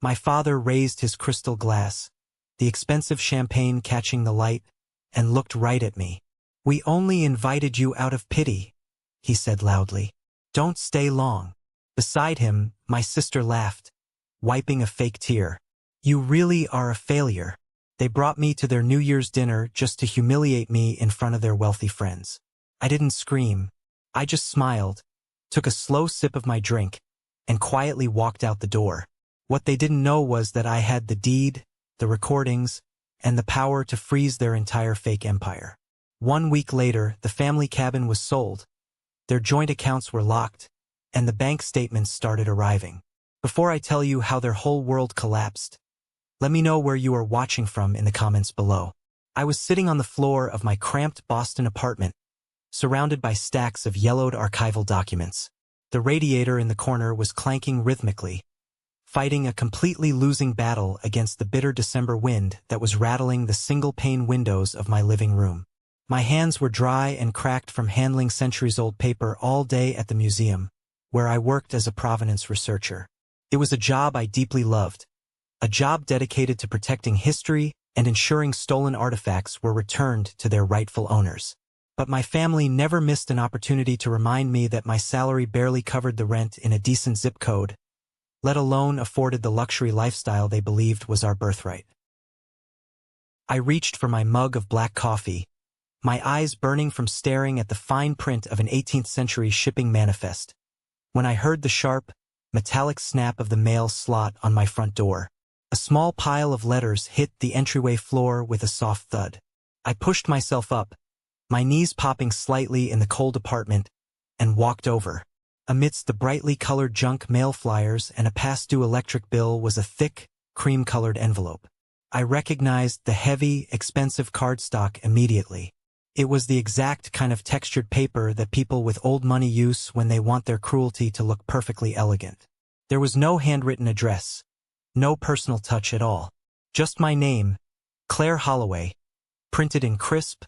My father raised his crystal glass, the expensive champagne catching the light, and looked right at me. "We only invited you out of pity," he said loudly. "Don't stay long." Beside him, my sister laughed, wiping a fake tear. "You really are a failure." They brought me to their New Year's dinner just to humiliate me in front of their wealthy friends. I didn't scream. I just smiled, took a slow sip of my drink, and quietly walked out the door. What they didn't know was that I had the deed, the recordings, and the power to freeze their entire fake empire. 1 week later, the family cabin was sold. Their joint accounts were locked, and the bank statements started arriving. Before I tell you how their whole world collapsed, let me know where you are watching from in the comments below. I was sitting on the floor of my cramped Boston apartment, surrounded by stacks of yellowed archival documents. The radiator in the corner was clanking rhythmically, fighting a completely losing battle against the bitter December wind that was rattling the single-pane windows of my living room. My hands were dry and cracked from handling centuries-old paper all day at the museum, where I worked as a provenance researcher. It was a job I deeply loved, a job dedicated to protecting history and ensuring stolen artifacts were returned to their rightful owners. But my family never missed an opportunity to remind me that my salary barely covered the rent in a decent zip code, let alone afforded the luxury lifestyle they believed was our birthright. I reached for my mug of black coffee, my eyes burning from staring at the fine print of an 18th-century shipping manifest, when I heard the sharp, metallic snap of the mail slot on my front door. A small pile of letters hit the entryway floor with a soft thud. I pushed myself up, my knees popping slightly in the cold apartment, and walked over. Amidst the brightly colored junk mail flyers and a past-due electric bill was a thick, cream-colored envelope. I recognized the heavy, expensive cardstock immediately. It was the exact kind of textured paper that people with old money use when they want their cruelty to look perfectly elegant. There was no handwritten address, no personal touch at all. Just my name, Claire Holloway, printed in crisp,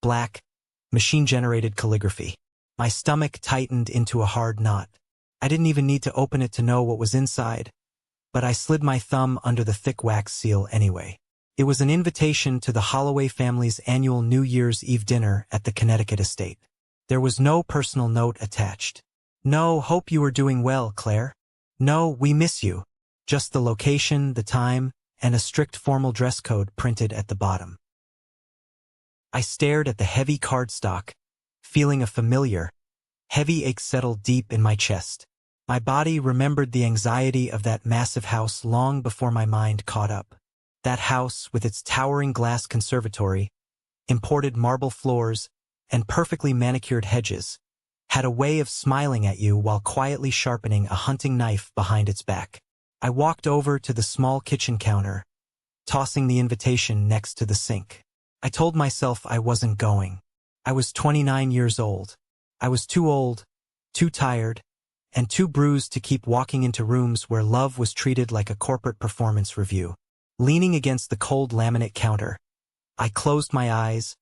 black, machine-generated calligraphy. My stomach tightened into a hard knot. I didn't even need to open it to know what was inside, but I slid my thumb under the thick wax seal anyway. It was an invitation to the Holloway family's annual New Year's Eve dinner at the Connecticut estate. There was no personal note attached. "No, hope you are doing well, Claire. No, we miss you." Just the location, the time, and a strict formal dress code printed at the bottom. I stared at the heavy cardstock, feeling a familiar, heavy ache settle deep in my chest. My body remembered the anxiety of that massive house long before my mind caught up. That house, with its towering glass conservatory, imported marble floors, and perfectly manicured hedges, had a way of smiling at you while quietly sharpening a hunting knife behind its back. I walked over to the small kitchen counter, tossing the invitation next to the sink. I told myself I wasn't going. I was 29 years old. I was too old, too tired, and too bruised to keep walking into rooms where love was treated like a corporate performance review. Leaning against the cold laminate counter, I closed my eyes,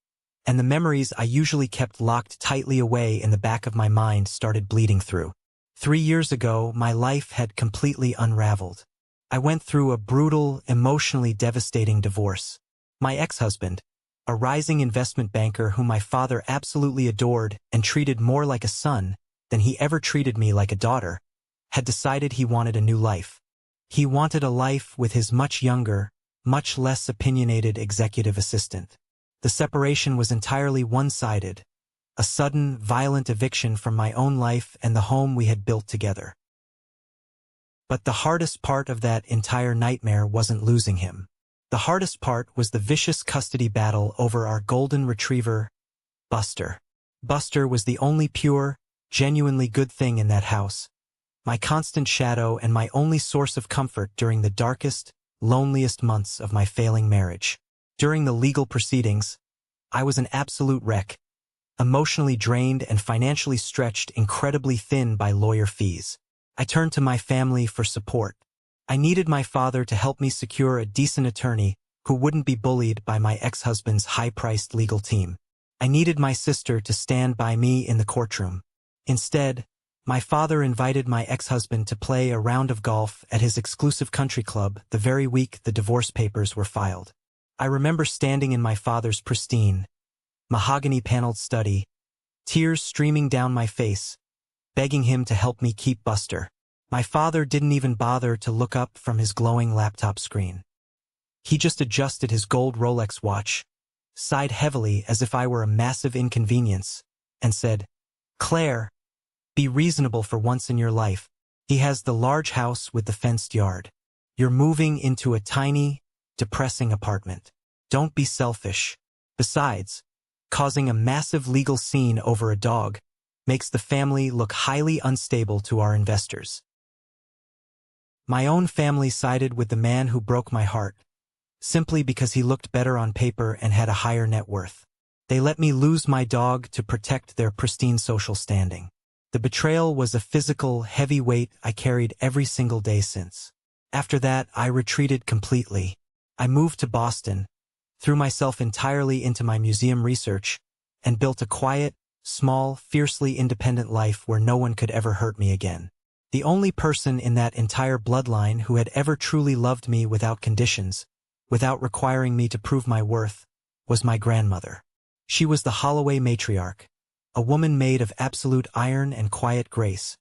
and the memories I usually kept locked tightly away in the back of my mind started bleeding through. 3 years ago, my life had completely unraveled. I went through a brutal, emotionally devastating divorce. My ex-husband, a rising investment banker whom my father absolutely adored and treated more like a son than he ever treated me like a daughter, had decided he wanted a new life. He wanted a life with his much younger, much less opinionated executive assistant. The separation was entirely one-sided, a sudden, violent eviction from my own life and the home we had built together. But the hardest part of that entire nightmare wasn't losing him. The hardest part was the vicious custody battle over our golden retriever, Buster. Buster was the only pure, genuinely good thing in that house, my constant shadow and my only source of comfort during the darkest, loneliest months of my failing marriage. During the legal proceedings, I was an absolute wreck, emotionally drained and financially stretched incredibly thin by lawyer fees. I turned to my family for support. I needed my father to help me secure a decent attorney who wouldn't be bullied by my ex-husband's high-priced legal team. I needed my sister to stand by me in the courtroom. Instead, My father invited my ex-husband to play a round of golf at his exclusive country club the very week the divorce papers were filed. I remember standing in my father's pristine, mahogany-paneled study, tears streaming down my face, begging him to help me keep Buster. My father didn't even bother to look up from his glowing laptop screen. He just adjusted his gold Rolex watch, sighed heavily as if I were a massive inconvenience, and said, "Claire, be reasonable for once in your life. He has the large house with the fenced yard. You're moving into a tiny, depressing apartment. Don't be selfish. Besides, causing a massive legal scene over a dog makes the family look highly unstable to our investors." My own family sided with the man who broke my heart, simply because he looked better on paper and had a higher net worth. They let me lose my dog to protect their pristine social standing. The betrayal was a physical, heavy weight I carried every single day since. After that, I retreated completely. I moved to Boston, threw myself entirely into my museum research, and built a quiet, small, fiercely independent life where no one could ever hurt me again. The only person in that entire bloodline who had ever truly loved me without conditions, without requiring me to prove my worth, was my grandmother. She was the Holloway matriarch, a woman made of absolute iron and quiet grace,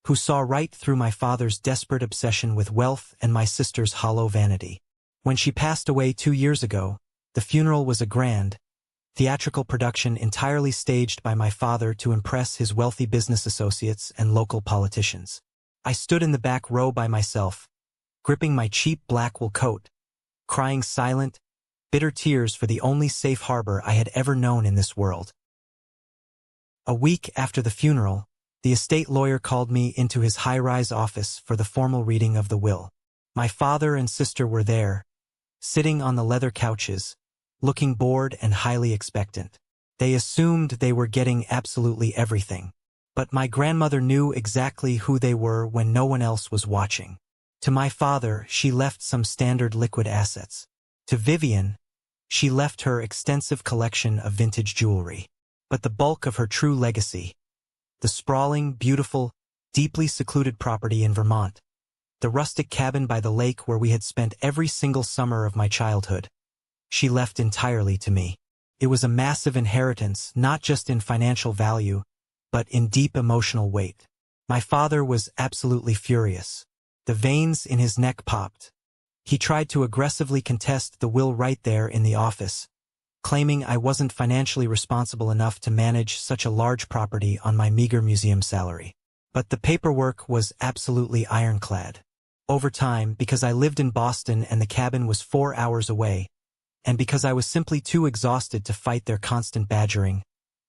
who saw right through my father's desperate obsession with wealth and my sister's hollow vanity. When she passed away 2 years ago, the funeral was a grand, theatrical production entirely staged by my father to impress his wealthy business associates and local politicians. I stood in the back row by myself, gripping my cheap black wool coat, crying silent, bitter tears for the only safe harbor I had ever known in this world. A week after the funeral, the estate lawyer called me into his high-rise office for the formal reading of the will. My father and sister were there, sitting on the leather couches, looking bored and highly expectant. They assumed they were getting absolutely everything. But my grandmother knew exactly who they were when no one else was watching. To my father, she left some standard liquid assets. To Vivian, she left her extensive collection of vintage jewelry. But the bulk of her true legacy, the sprawling, beautiful, deeply secluded property in Vermont, the rustic cabin by the lake where we had spent every single summer of my childhood, she left entirely to me. It was a massive inheritance, not just in financial value, but in deep emotional weight. My father was absolutely furious. The veins in his neck popped. He tried to aggressively contest the will right there in the office, claiming I wasn't financially responsible enough to manage such a large property on my meager museum salary. But the paperwork was absolutely ironclad. Over time, because I lived in Boston and the cabin was 4 hours away, and because I was simply too exhausted to fight their constant badgering,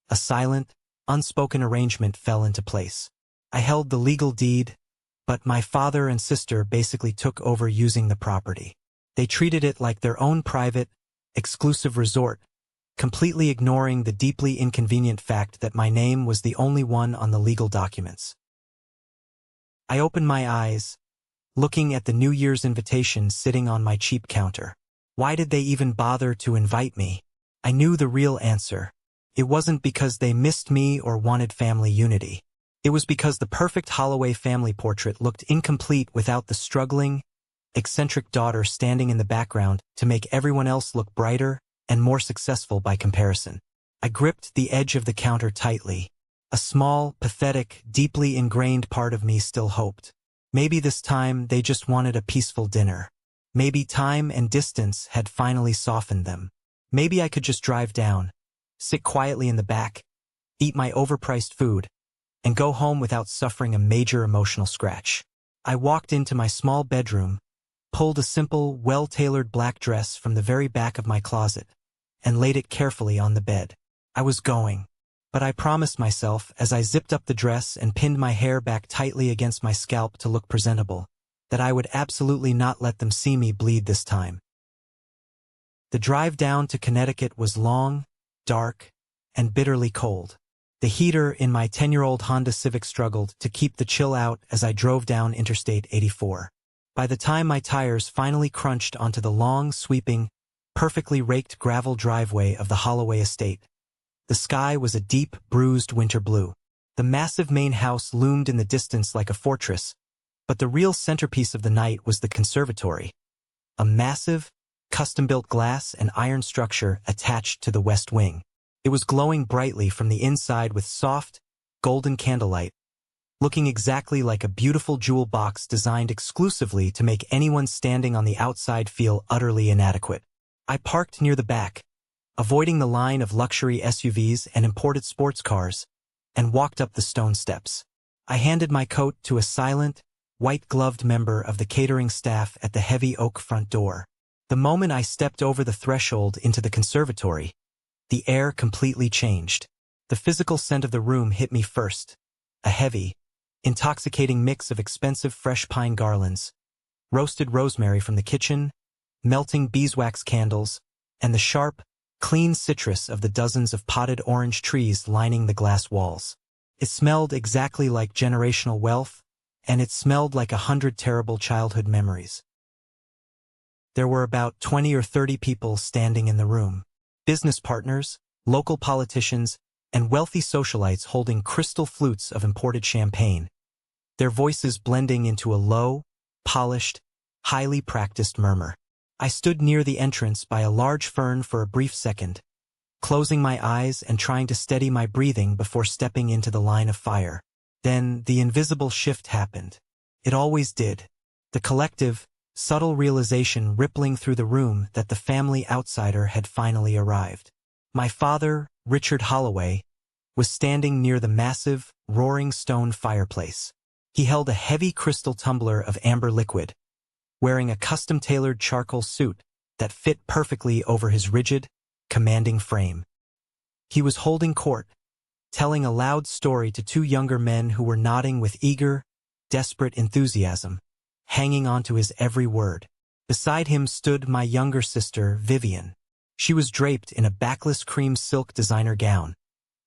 a silent, unspoken arrangement fell into place. I held the legal deed, but my father and sister basically took over using the property. They treated it like their own private, exclusive resort, completely ignoring the deeply inconvenient fact that my name was the only one on the legal documents. I opened my eyes, looking at the New Year's invitation sitting on my cheap counter. Why did they even bother to invite me? I knew the real answer. It wasn't because they missed me or wanted family unity. It was because the perfect Holloway family portrait looked incomplete without the struggling, eccentric daughter standing in the background to make everyone else look brighter and more successful by comparison. I gripped the edge of the counter tightly. A small, pathetic, deeply ingrained part of me still hoped. Maybe this time they just wanted a peaceful dinner. Maybe time and distance had finally softened them. Maybe I could just drive down, sit quietly in the back, eat my overpriced food, and go home without suffering a major emotional scratch. I walked into my small bedroom, pulled a simple, well-tailored black dress from the very back of my closet, and laid it carefully on the bed. I was going, but I promised myself as I zipped up the dress and pinned my hair back tightly against my scalp to look presentable, that I would absolutely not let them see me bleed this time. The drive down to Connecticut was long, dark, and bitterly cold. The heater in my 10-year-old Honda Civic struggled to keep the chill out as I drove down Interstate 84. By the time my tires finally crunched onto the long, sweeping, perfectly raked gravel driveway of the Holloway estate, the sky was a deep, bruised winter blue. The massive main house loomed in the distance like a fortress, but the real centerpiece of the night was the conservatory, a massive, custom-built glass and iron structure attached to the west wing. It was glowing brightly from the inside with soft, golden candlelight, looking exactly like a beautiful jewel box designed exclusively to make anyone standing on the outside feel utterly inadequate. I parked near the back, avoiding the line of luxury SUVs and imported sports cars, and walked up the stone steps. I handed my coat to a silent, white-gloved member of the catering staff at the heavy oak front door. The moment I stepped over the threshold into the conservatory, the air completely changed. The physical scent of the room hit me first, a heavy, intoxicating mix of expensive fresh pine garlands, roasted rosemary from the kitchen, melting beeswax candles, and the sharp, clean citrus of the dozens of potted orange trees lining the glass walls. It smelled exactly like generational wealth, and it smelled like 100 terrible childhood memories. There were about 20 or 30 people standing in the room. Business partners, local politicians, and wealthy socialites holding crystal flutes of imported champagne, their voices blending into a low, polished, highly practiced murmur. I stood near the entrance by a large fern for a brief second, closing my eyes and trying to steady my breathing before stepping into the line of fire. Then the invisible shift happened. It always did. The collective, subtle realization rippling through the room that the family outsider had finally arrived. My father, Richard Holloway, was standing near the massive, roaring stone fireplace. He held a heavy crystal tumbler of amber liquid, wearing a custom-tailored charcoal suit that fit perfectly over his rigid, commanding frame. He was holding court, telling a loud story to two younger men who were nodding with eager, desperate enthusiasm, hanging on to his every word. Beside him stood my younger sister, Vivian. She was draped in a backless cream silk designer gown,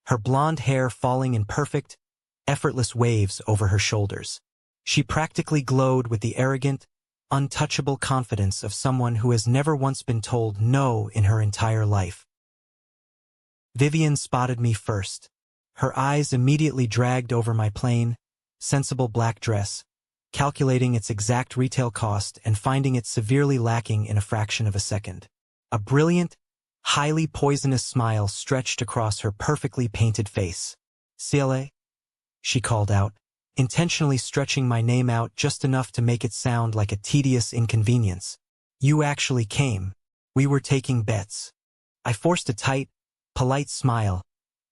her blonde hair falling in perfect, effortless waves over her shoulders. She practically glowed with the arrogant, untouchable confidence of someone who has never once been told no in her entire life. Vivian spotted me first. Her eyes immediately dragged over my plain, sensible black dress, calculating its exact retail cost and finding it severely lacking in a fraction of a second. A brilliant, highly poisonous smile stretched across her perfectly painted face. "Ciele?" she called out, intentionally stretching my name out just enough to make it sound like a tedious inconvenience. "You actually came. We were taking bets." I forced a tight, polite smile,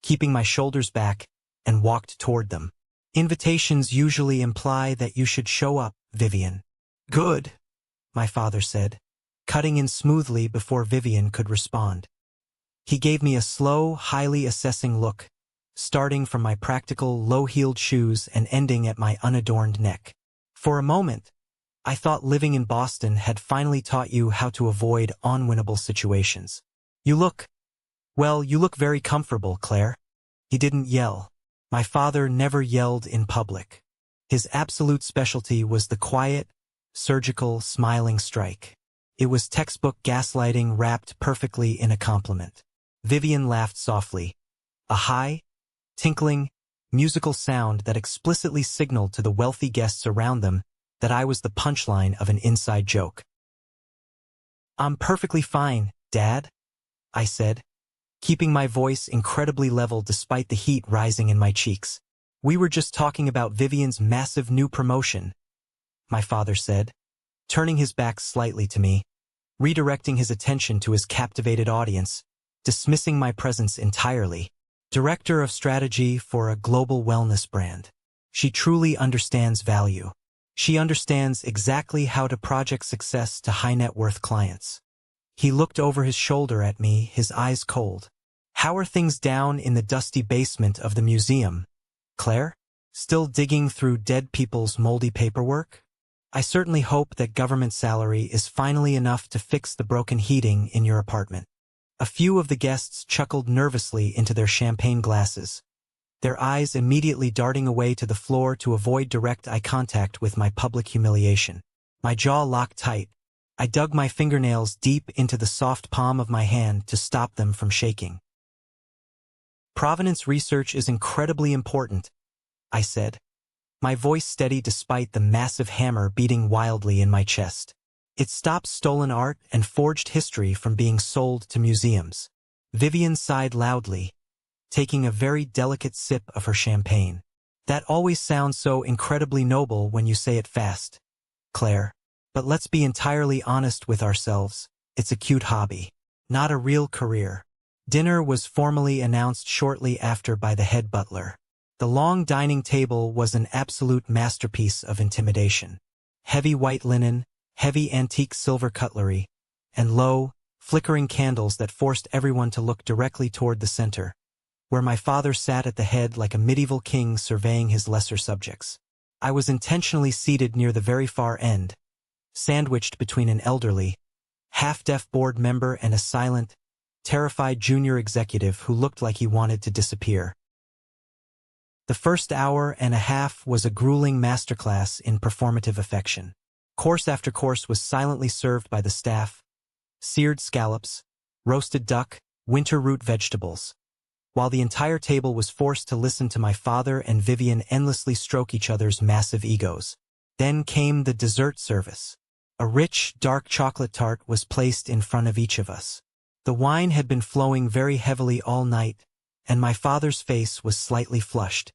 keeping my shoulders back, and walked toward them. "Invitations usually imply that you should show up, Vivian." "Good," my father said, cutting in smoothly before Vivian could respond. He gave me a slow, highly assessing look, starting from my practical, low-heeled shoes and ending at my unadorned neck. For a moment, I thought living in Boston had finally taught you how to avoid unwinnable situations. You look very comfortable, Claire." He didn't yell. My father never yelled in public. His absolute specialty was the quiet, surgical, smiling strike. It was textbook gaslighting wrapped perfectly in a compliment. Vivian laughed softly, a high, tinkling, musical sound that explicitly signaled to the wealthy guests around them that I was the punchline of an inside joke. "I'm perfectly fine, Dad," I said, keeping my voice incredibly level despite the heat rising in my cheeks. "We were just talking about Vivian's massive new promotion," my father said, turning his back slightly to me, redirecting his attention to his captivated audience, dismissing my presence entirely. "Director of Strategy for a global wellness brand. She truly understands value. She understands exactly how to project success to high-net-worth clients." He looked over his shoulder at me, his eyes cold. "How are things down in the dusty basement of the museum, Claire? Still digging through dead people's moldy paperwork? I certainly hope that government salary is finally enough to fix the broken heating in your apartment." A few of the guests chuckled nervously into their champagne glasses, their eyes immediately darting away to the floor to avoid direct eye contact with my public humiliation. My jaw locked tight. I dug my fingernails deep into the soft palm of my hand to stop them from shaking. Provenance research is incredibly important, I said, my voice steady despite the massive hammer beating wildly in my chest. It stops stolen art and forged history from being sold to museums. Vivian sighed loudly, taking a very delicate sip of her champagne. That always sounds so incredibly noble when you say it fast, Claire. But let's be entirely honest with ourselves. It's a cute hobby, not a real career. Dinner was formally announced shortly after by the head butler. The long dining table was an absolute masterpiece of intimidation. Heavy white linen, heavy antique silver cutlery, and low, flickering candles that forced everyone to look directly toward the center, where my father sat at the head like a medieval king surveying his lesser subjects. I was intentionally seated near the very far end, sandwiched between an elderly, half-deaf board member and a silent, terrified junior executive who looked like he wanted to disappear. The first hour and a half was a grueling masterclass in performative affection. Course after course was silently served by the staff: seared scallops, roasted duck, winter root vegetables, while the entire table was forced to listen to my father and Vivian endlessly stroke each other's massive egos. Then came the dessert service. A rich, dark chocolate tart was placed in front of each of us. The wine had been flowing very heavily all night, and my father's face was slightly flushed.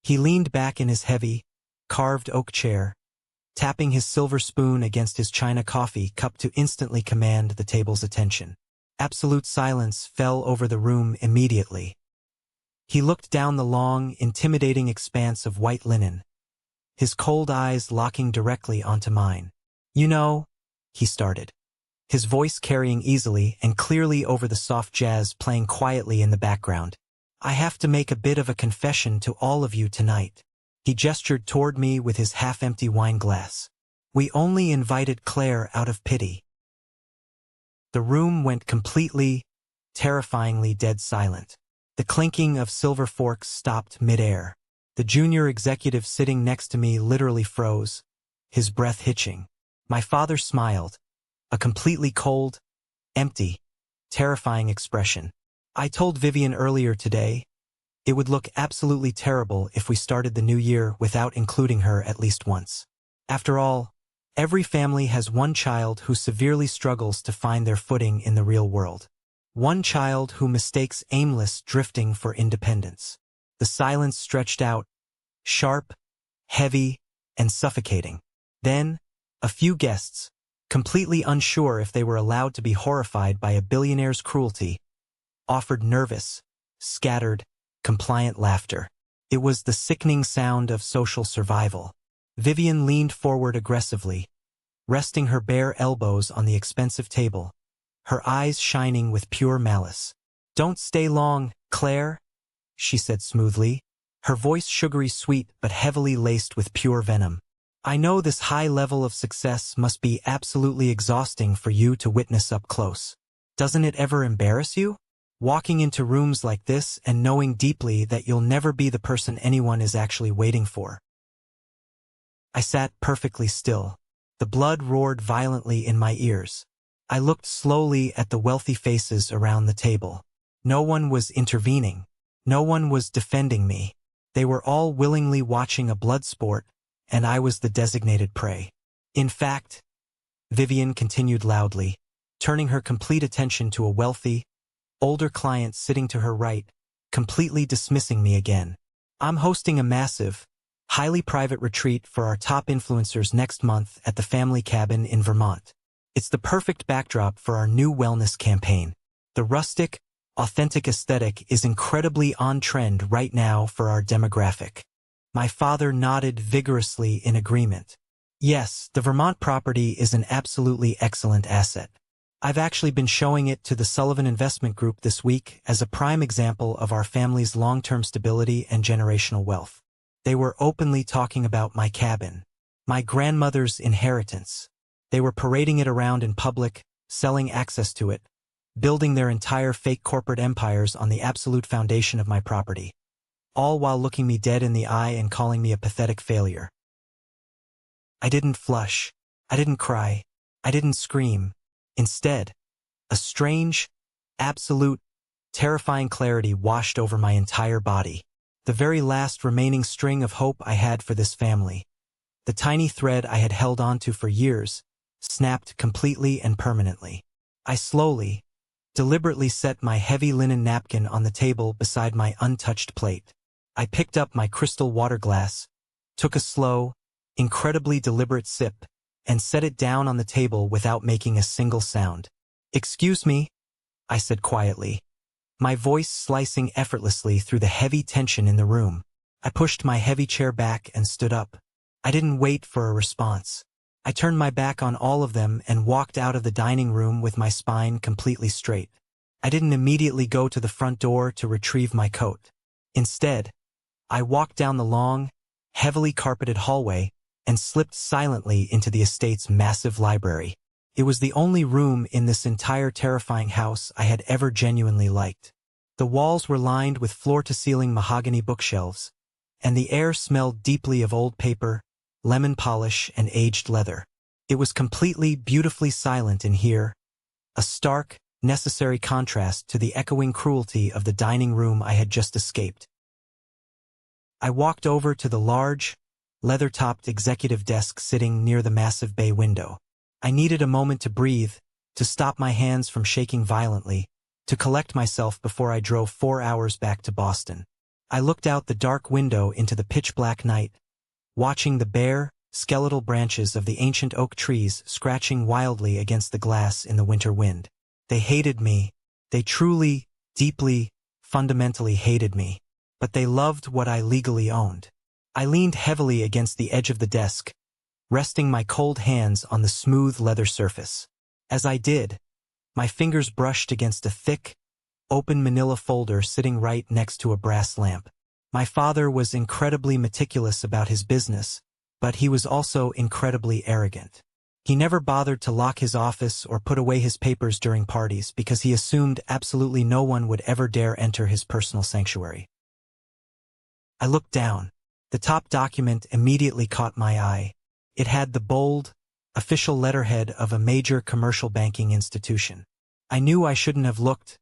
He leaned back in his heavy, carved oak chair, tapping his silver spoon against his china coffee cup to instantly command the table's attention. Absolute silence fell over the room immediately. He looked down the long, intimidating expanse of white linen, his cold eyes locking directly onto mine. You know, he started, his voice carrying easily and clearly over the soft jazz playing quietly in the background. I have to make a bit of a confession to all of you tonight. He gestured toward me with his half-empty wine glass. We only invited Claire out of pity. The room went completely, terrifyingly dead silent. The clinking of silver forks stopped mid-air. The junior executive sitting next to me literally froze, his breath hitching. My father smiled, a completely cold, empty, terrifying expression. I told Vivian earlier today, it would look absolutely terrible if we started the new year without including her at least once. After all, every family has one child who severely struggles to find their footing in the real world. One child who mistakes aimless drifting for independence. The silence stretched out, sharp, heavy, and suffocating. Then, a few guests, completely unsure if they were allowed to be horrified by a billionaire's cruelty, offered nervous, scattered, compliant laughter. It was the sickening sound of social survival. Vivian leaned forward aggressively, resting her bare elbows on the expensive table, her eyes shining with pure malice. "Don't stay long, Claire," she said smoothly, her voice sugary sweet but heavily laced with pure venom. "I know this high level of success must be absolutely exhausting for you to witness up close. Doesn't it ever embarrass you? Walking into rooms like this and knowing deeply that you'll never be the person anyone is actually waiting for." I sat perfectly still. The blood roared violently in my ears. I looked slowly at the wealthy faces around the table. No one was intervening. No one was defending me. They were all willingly watching a blood sport, and I was the designated prey. In fact, Vivian continued loudly, turning her complete attention to a wealthy, older client sitting to her right, completely dismissing me again. "I'm hosting a massive, highly private retreat for our top influencers next month at the family cabin in Vermont. It's the perfect backdrop for our new wellness campaign. The rustic, authentic aesthetic is incredibly on trend right now for our demographic." My father nodded vigorously in agreement. "Yes, the Vermont property is an absolutely excellent asset. I've actually been showing it to the Sullivan Investment Group this week as a prime example of our family's long-term stability and generational wealth. They were openly talking about my cabin, my grandmother's inheritance. They were parading it around in public, selling access to it, building their entire fake corporate empires on the absolute foundation of my property, all while looking me dead in the eye and calling me a pathetic failure. I didn't flush. I didn't cry. I didn't scream. Instead, a strange, absolute, terrifying clarity washed over my entire body. the very last remaining string of hope I had for this family. The tiny thread I had held onto for years snapped completely and permanently. I slowly, deliberately set my heavy linen napkin on the table beside my untouched plate. I picked up my crystal water glass, took a slow, incredibly deliberate sip, and set it down on the table without making a single sound. "Excuse me," I said quietly, my voice slicing effortlessly through the heavy tension in the room. I pushed my heavy chair back and stood up. I didn't wait for a response. I turned my back on all of them and walked out of the dining room with my spine completely straight. I didn't immediately go to the front door to retrieve my coat. Instead, I walked down the long, heavily carpeted hallway and slipped silently into the estate's massive library. It was the only room in this entire terrifying house I had ever genuinely liked. The walls were lined with floor-to-ceiling mahogany bookshelves, and the air smelled deeply of old paper, lemon polish, and aged leather. It was completely, beautifully silent in here, a stark, necessary contrast to the echoing cruelty of the dining room I had just escaped. I walked over to the large, leather-topped executive desk sitting near the massive bay window. I needed a moment to breathe, to stop my hands from shaking violently, to collect myself before I drove 4 hours back to Boston. I looked out the dark window into the pitch-black night, watching the bare, skeletal branches of the ancient oak trees scratching wildly against the glass in the winter wind. They hated me. They truly, deeply, fundamentally hated me. But they loved what I legally owned. I leaned heavily against the edge of the desk, resting my cold hands on the smooth leather surface. As I did, my fingers brushed against a thick, open manila folder sitting right next to a brass lamp. My father was incredibly meticulous about his business, but he was also incredibly arrogant. He never bothered to lock his office or put away his papers during parties because he assumed absolutely no one would ever dare enter his personal sanctuary. I looked down. The top document immediately caught my eye. It had the bold, official letterhead of a major commercial banking institution. I knew I shouldn't have looked,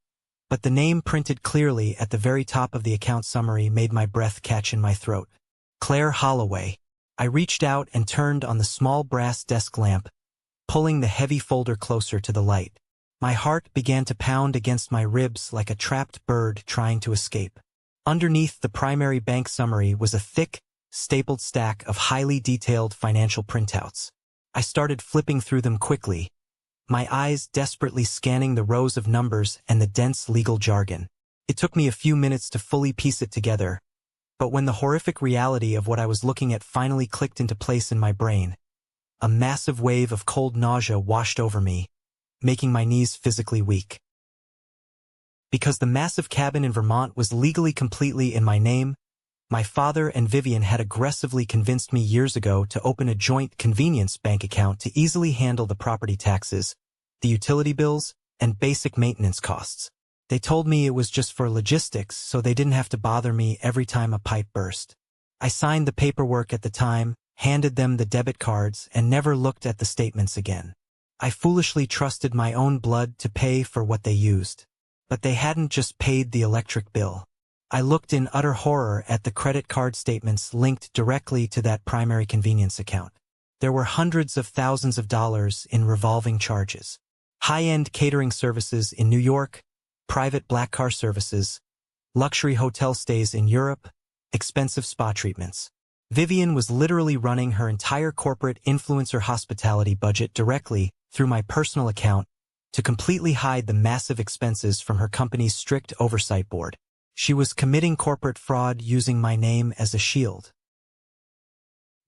but the name printed clearly at the very top of the account summary made my breath catch in my throat. Claire Holloway. I reached out and turned on the small brass desk lamp, pulling the heavy folder closer to the light. My heart began to pound against my ribs like a trapped bird trying to escape. Underneath the primary bank summary was a thick, stapled stack of highly detailed financial printouts. I started flipping through them quickly, my eyes desperately scanning the rows of numbers and the dense legal jargon. It took me a few minutes to fully piece it together, but when the horrific reality of what I was looking at finally clicked into place in my brain, a massive wave of cold nausea washed over me, making my knees physically weak. Because the massive cabin in Vermont was legally completely in my name, my father and Vivian had aggressively convinced me years ago to open a joint convenience bank account to easily handle the property taxes, the utility bills, and basic maintenance costs. They told me it was just for logistics, so they didn't have to bother me every time a pipe burst. I signed the paperwork at the time, handed them the debit cards, and never looked at the statements again. I foolishly trusted my own blood to pay for what they used. But they hadn't just paid the electric bill. I looked in utter horror at the credit card statements linked directly to that primary convenience account. There were hundreds of thousands of dollars in revolving charges. High-end catering services in New York, private black car services, luxury hotel stays in Europe, expensive spa treatments. Vivian was literally running her entire corporate influencer hospitality budget directly through my personal account to completely hide the massive expenses from her company's strict oversight board. She was committing corporate fraud using my name as a shield.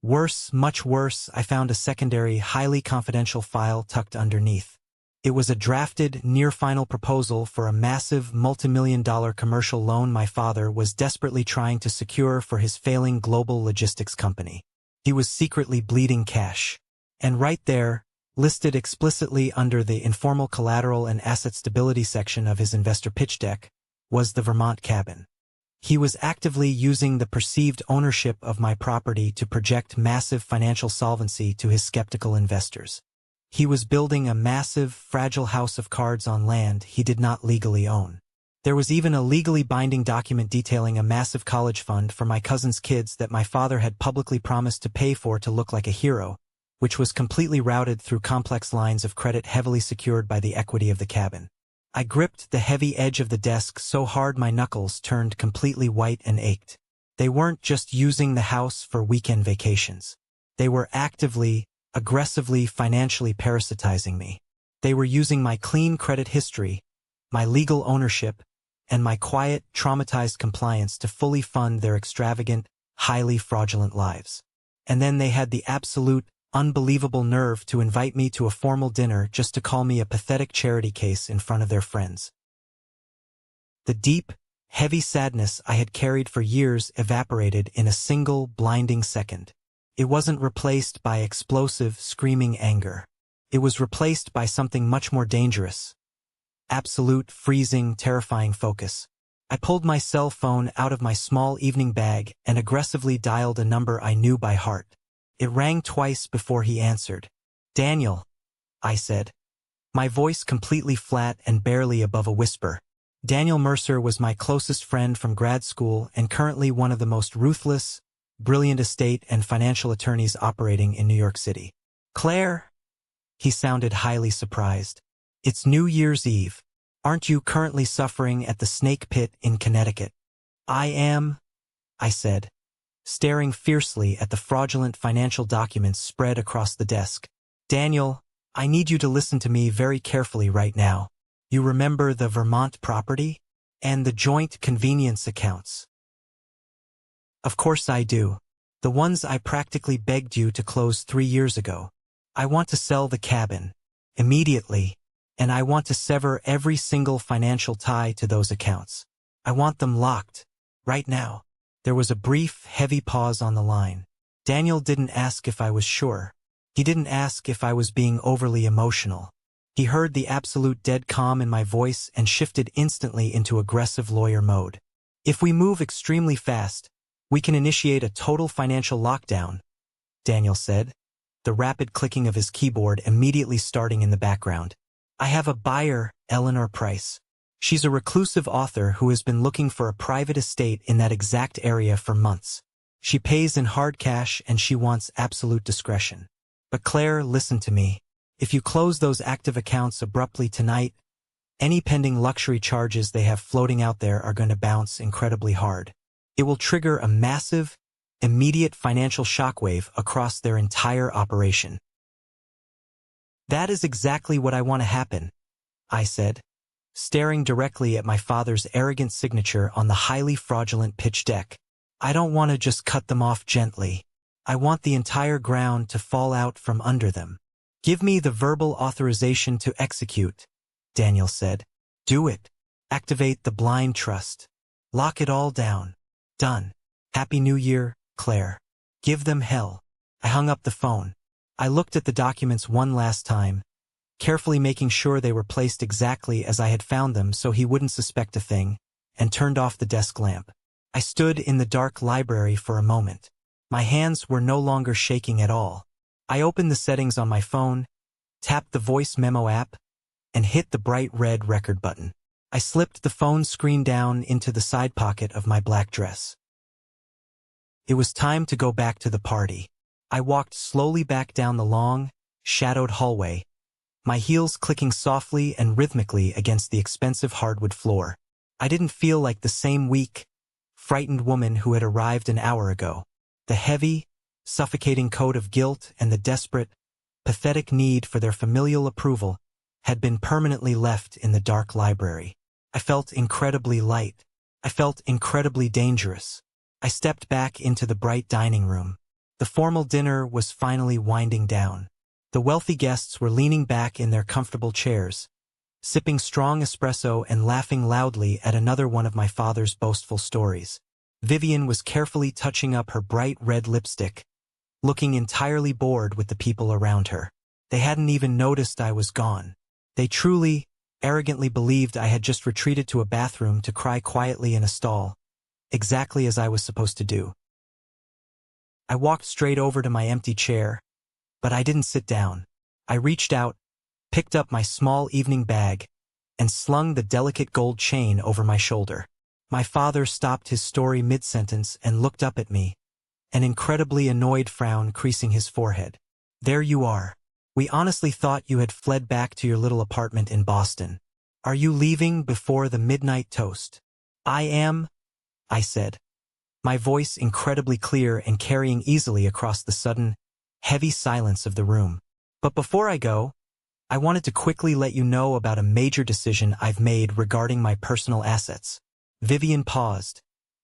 Worse, much worse, I found a secondary, highly confidential file tucked underneath. It was a drafted, near-final proposal for a massive, multi-million-dollar commercial loan my father was desperately trying to secure for his failing global logistics company. He was secretly bleeding cash. And right there, listed explicitly under the informal collateral and asset stability section of his investor pitch deck, was the Vermont cabin. He was actively using the perceived ownership of my property to project massive financial solvency to his skeptical investors. He was building a massive, fragile house of cards on land he did not legally own. There was even a legally binding document detailing a massive college fund for my cousin's kids that my father had publicly promised to pay for to look like a hero, which was completely routed through complex lines of credit heavily secured by the equity of the cabin. I gripped the heavy edge of the desk so hard my knuckles turned completely white and ached. They weren't just using the house for weekend vacations. They were actively, aggressively, financially parasitizing me. They were using my clean credit history, my legal ownership, and my quiet, traumatized compliance to fully fund their extravagant, highly fraudulent lives. And then they had the absolute, unbelievable nerve to invite me to a formal dinner just to call me a pathetic charity case in front of their friends. The deep, heavy sadness I had carried for years evaporated in a single, blinding second. It wasn't replaced by explosive, screaming anger. It was replaced by something much more dangerous. Absolute, freezing, terrifying focus. I pulled my cell phone out of my small evening bag and aggressively dialed a number I knew by heart. It rang twice before he answered. "Daniel," I said, my voice completely flat and barely above a whisper. Daniel Mercer was my closest friend from grad school and currently one of the most ruthless, brilliant estate and financial attorneys operating in New York City. "Claire?" He sounded highly surprised. "It's New Year's Eve. Aren't you currently suffering at the Snake Pit in Connecticut?" "I am," I said, staring fiercely at the fraudulent financial documents spread across the desk. "Daniel, I need you to listen to me very carefully right now. You remember the Vermont property? And the joint convenience accounts?" "Of course I do. The ones I practically begged you to close 3 years ago. I want to sell the cabin. Immediately. And I want to sever every single financial tie to those accounts. I want them locked. Right now." There was a brief, heavy pause on the line. Daniel didn't ask if I was sure. He didn't ask if I was being overly emotional. He heard the absolute dead calm in my voice and shifted instantly into aggressive lawyer mode. "If we move extremely fast, we can initiate a total financial lockdown," Daniel said, the rapid clicking of his keyboard immediately starting in the background. "I have a buyer, Eleanor Price. She's a reclusive author who has been looking for a private estate in that exact area for months. She pays in hard cash and she wants absolute discretion. But Claire, listen to me. If you close those active accounts abruptly tonight, any pending luxury charges they have floating out there are going to bounce incredibly hard. It will trigger a massive, immediate financial shockwave across their entire operation." "That is exactly what I want to happen," I said, staring directly at my father's arrogant signature on the highly fraudulent pitch deck. "I don't want to just cut them off gently. I want the entire ground to fall out from under them." "Give me the verbal authorization to execute," Daniel said. "Do it. Activate the blind trust. Lock it all down. Done. Happy New Year, Claire. Give them hell." I hung up the phone. I looked at the documents one last time, carefully making sure they were placed exactly as I had found them so he wouldn't suspect a thing, and turned off the desk lamp. I stood in the dark library for a moment. My hands were no longer shaking at all. I opened the settings on my phone, tapped the voice memo app, and hit the bright red record button. I slipped the phone screen down into the side pocket of my black dress. It was time to go back to the party. I walked slowly back down the long, shadowed hallway, my heels clicking softly and rhythmically against the expensive hardwood floor. I didn't feel like the same weak, frightened woman who had arrived an hour ago. The heavy, suffocating coat of guilt and the desperate, pathetic need for their familial approval had been permanently left in the dark library. I felt incredibly light. I felt incredibly dangerous. I stepped back into the bright dining room. The formal dinner was finally winding down. The wealthy guests were leaning back in their comfortable chairs, sipping strong espresso and laughing loudly at another one of my father's boastful stories. Vivian was carefully touching up her bright red lipstick, looking entirely bored with the people around her. They hadn't even noticed I was gone. They truly, arrogantly believed I had just retreated to a bathroom to cry quietly in a stall, exactly as I was supposed to do. I walked straight over to my empty chair, but I didn't sit down. I reached out, picked up my small evening bag, and slung the delicate gold chain over my shoulder. My father stopped his story mid-sentence and looked up at me, an incredibly annoyed frown creasing his forehead. There you are. We honestly thought you had fled back to your little apartment in Boston. Are you leaving before the midnight toast? I am, I said, my voice incredibly clear and carrying easily across the sudden, heavy silence of the room. But before I go, I wanted to quickly let you know about a major decision I've made regarding my personal assets. Vivian paused,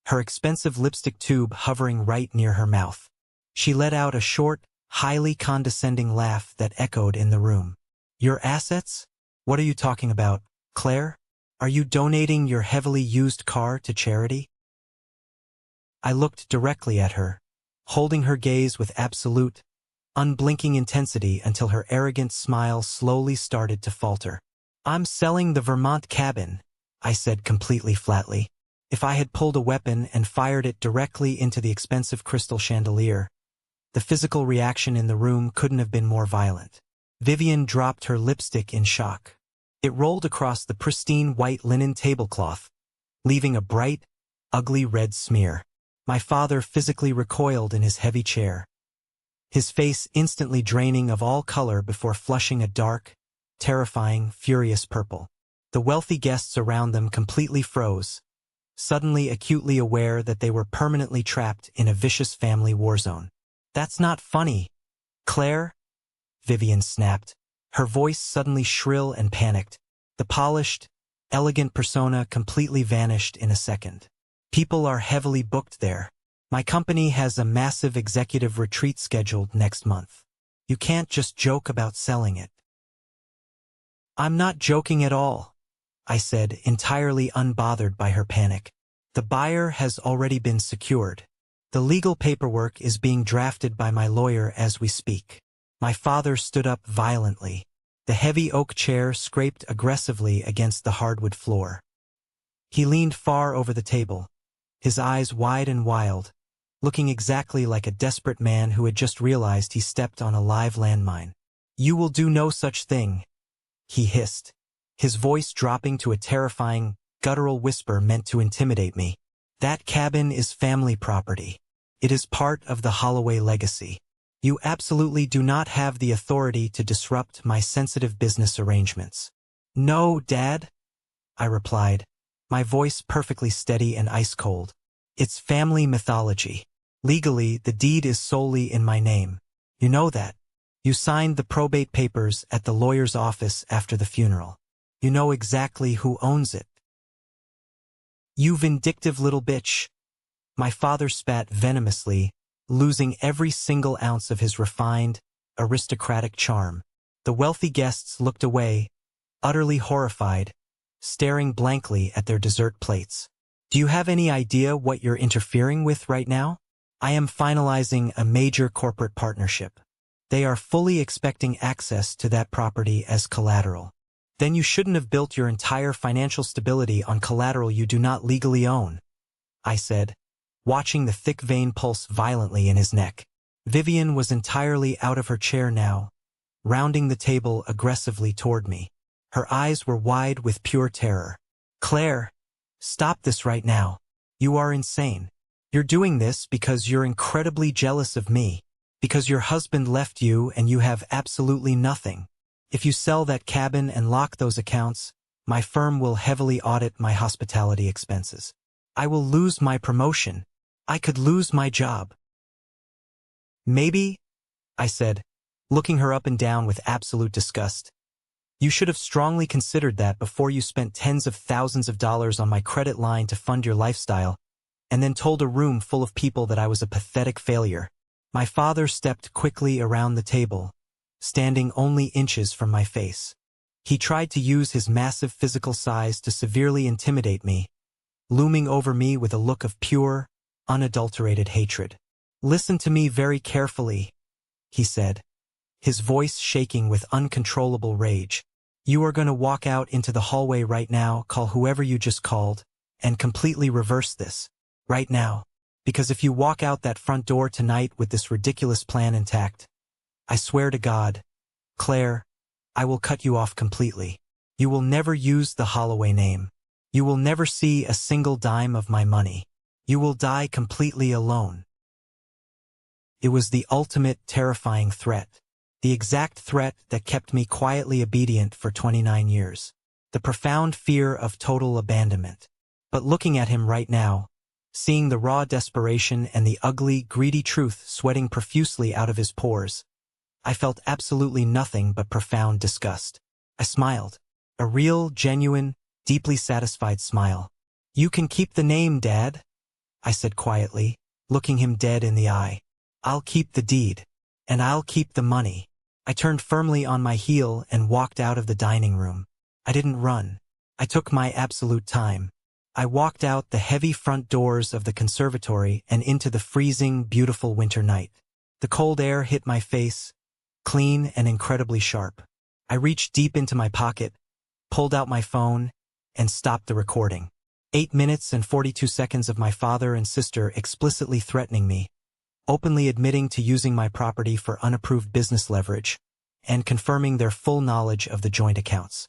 her expensive lipstick tube hovering right near her mouth. She let out a short, highly condescending laugh that echoed in the room. Your assets? What are you talking about, Claire? Are you donating your heavily used car to charity? I looked directly at her, holding her gaze with absolute, unblinking intensity until her arrogant smile slowly started to falter. I'm selling the Vermont cabin, I said completely flatly. If I had pulled a weapon and fired it directly into the expensive crystal chandelier, the physical reaction in the room couldn't have been more violent. Vivian dropped her lipstick in shock. It rolled across the pristine white linen tablecloth, leaving a bright, ugly red smear. My father physically recoiled in his heavy chair, his face instantly draining of all color before flushing a dark, terrifying, furious purple. The wealthy guests around them completely froze, suddenly acutely aware that they were permanently trapped in a vicious family war zone. That's not funny, Claire, Vivian snapped, her voice suddenly shrill and panicked. The polished, elegant persona completely vanished in a second. People are heavily booked there. My company has a massive executive retreat scheduled next month. You can't just joke about selling it. I'm not joking at all, I said, entirely unbothered by her panic. The buyer has already been secured. The legal paperwork is being drafted by my lawyer as we speak. My father stood up violently. The heavy oak chair scraped aggressively against the hardwood floor. He leaned far over the table, his eyes wide and wild, looking exactly like a desperate man who had just realized he stepped on a live landmine. You will do no such thing, he hissed, his voice dropping to a terrifying, guttural whisper meant to intimidate me. That cabin is family property. It is part of the Holloway legacy. You absolutely do not have the authority to disrupt my sensitive business arrangements. No, Dad, I replied, my voice perfectly steady and ice-cold. It's family mythology. Legally, the deed is solely in my name. You know that. You signed the probate papers at the lawyer's office after the funeral. You know exactly who owns it. You vindictive little bitch. My father spat venomously, losing every single ounce of his refined, aristocratic charm. The wealthy guests looked away, utterly horrified, staring blankly at their dessert plates. Do you have any idea what you're interfering with right now? I am finalizing a major corporate partnership. They are fully expecting access to that property as collateral. Then you shouldn't have built your entire financial stability on collateral you do not legally own, I said, watching the thick vein pulse violently in his neck. Vivian was entirely out of her chair now, rounding the table aggressively toward me. Her eyes were wide with pure terror. Claire, stop this right now. You are insane. You're doing this because you're incredibly jealous of me, because your husband left you and you have absolutely nothing. If you sell that cabin and lock those accounts, my firm will heavily audit my hospitality expenses. I will lose my promotion. I could lose my job. Maybe, I said, looking her up and down with absolute disgust. You should have strongly considered that before you spent tens of thousands of dollars on my credit line to fund your lifestyle, and then told a room full of people that I was a pathetic failure. My father stepped quickly around the table, standing only inches from my face. He tried to use his massive physical size to severely intimidate me, looming over me with a look of pure, unadulterated hatred. Listen to me very carefully, he said, his voice shaking with uncontrollable rage. You are going to walk out into the hallway right now, call whoever you just called, and completely reverse this. Right now. Because if you walk out that front door tonight with this ridiculous plan intact, I swear to God, Claire, I will cut you off completely. You will never use the Holloway name. You will never see a single dime of my money. You will die completely alone. It was the ultimate terrifying threat. The exact threat that kept me quietly obedient for 29 years. The profound fear of total abandonment. But looking at him right now, seeing the raw desperation and the ugly, greedy truth sweating profusely out of his pores, I felt absolutely nothing but profound disgust. I smiled. A real, genuine, deeply satisfied smile. "You can keep the name, Dad," I said quietly, looking him dead in the eye. "I'll keep the deed. And I'll keep the money." I turned firmly on my heel and walked out of the dining room. I didn't run. I took my absolute time. I walked out the heavy front doors of the conservatory and into the freezing, beautiful winter night. The cold air hit my face, clean and incredibly sharp. I reached deep into my pocket, pulled out my phone, and stopped the recording. 8 minutes and 42 seconds of my father and sister explicitly threatening me, openly admitting to using my property for unapproved business leverage, and confirming their full knowledge of the joint accounts.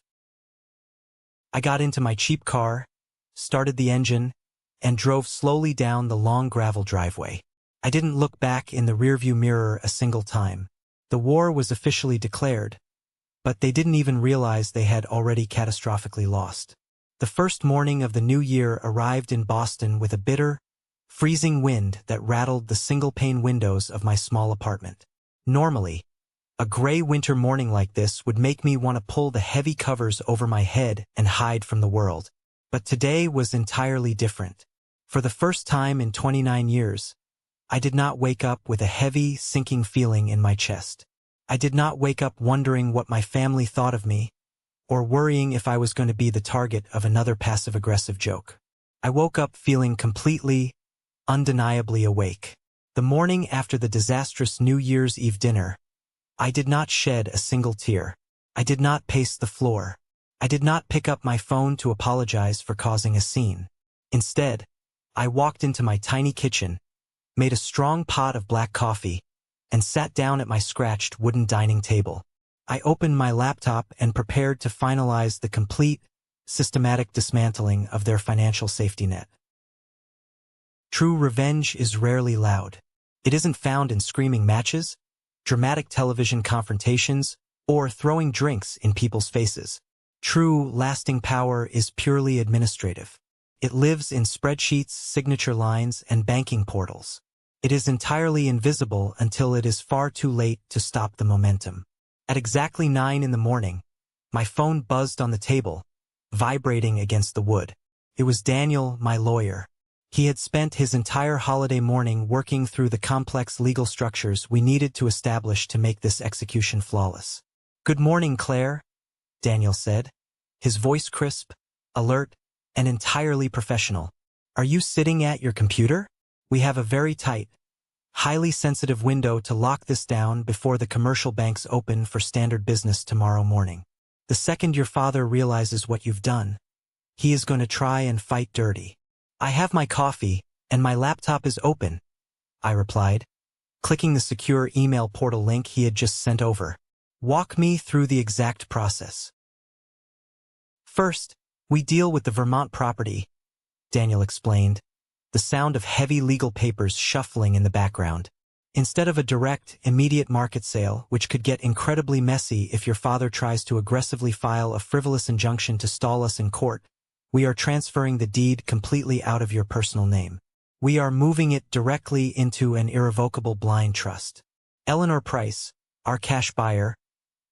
I got into my cheap car, started the engine, and drove slowly down the long gravel driveway. I didn't look back in the rearview mirror a single time. The war was officially declared, but they didn't even realize they had already catastrophically lost. The first morning of the new year arrived in Boston with a bitter, freezing wind that rattled the single-pane windows of my small apartment. Normally, a gray winter morning like this would make me want to pull the heavy covers over my head and hide from the world. But today was entirely different. For the first time in 29 years, I did not wake up with a heavy, sinking feeling in my chest. I did not wake up wondering what my family thought of me, or worrying if I was going to be the target of another passive-aggressive joke. I woke up feeling completely, undeniably awake. The morning after the disastrous New Year's Eve dinner, I did not shed a single tear. I did not pace the floor. I did not pick up my phone to apologize for causing a scene. Instead, I walked into my tiny kitchen, made a strong pot of black coffee, and sat down at my scratched wooden dining table. I opened my laptop and prepared to finalize the complete, systematic dismantling of their financial safety net. True revenge is rarely loud. It isn't found in screaming matches, dramatic television confrontations, or throwing drinks in people's faces. True, lasting power is purely administrative. It lives in spreadsheets, signature lines, and banking portals. It is entirely invisible until it is far too late to stop the momentum. At exactly 9 in the morning, my phone buzzed on the table, vibrating against the wood. It was Daniel, my lawyer. He had spent his entire holiday morning working through the complex legal structures we needed to establish to make this execution flawless. "Good morning, Claire," Daniel said, his voice crisp, alert, and entirely professional. "Are you sitting at your computer? We have a very tight, highly sensitive window to lock this down before the commercial banks open for standard business tomorrow morning. The second your father realizes what you've done, he is going to try and fight dirty." "I have my coffee, and my laptop is open," I replied, clicking the secure email portal link he had just sent over. "Walk me through the exact process." "First, we deal with the Vermont property," Daniel explained, the sound of heavy legal papers shuffling in the background. "Instead of a direct, immediate market sale, which could get incredibly messy if your father tries to aggressively file a frivolous injunction to stall us in court, we are transferring the deed completely out of your personal name. We are moving it directly into an irrevocable blind trust. Eleanor Price, our cash buyer,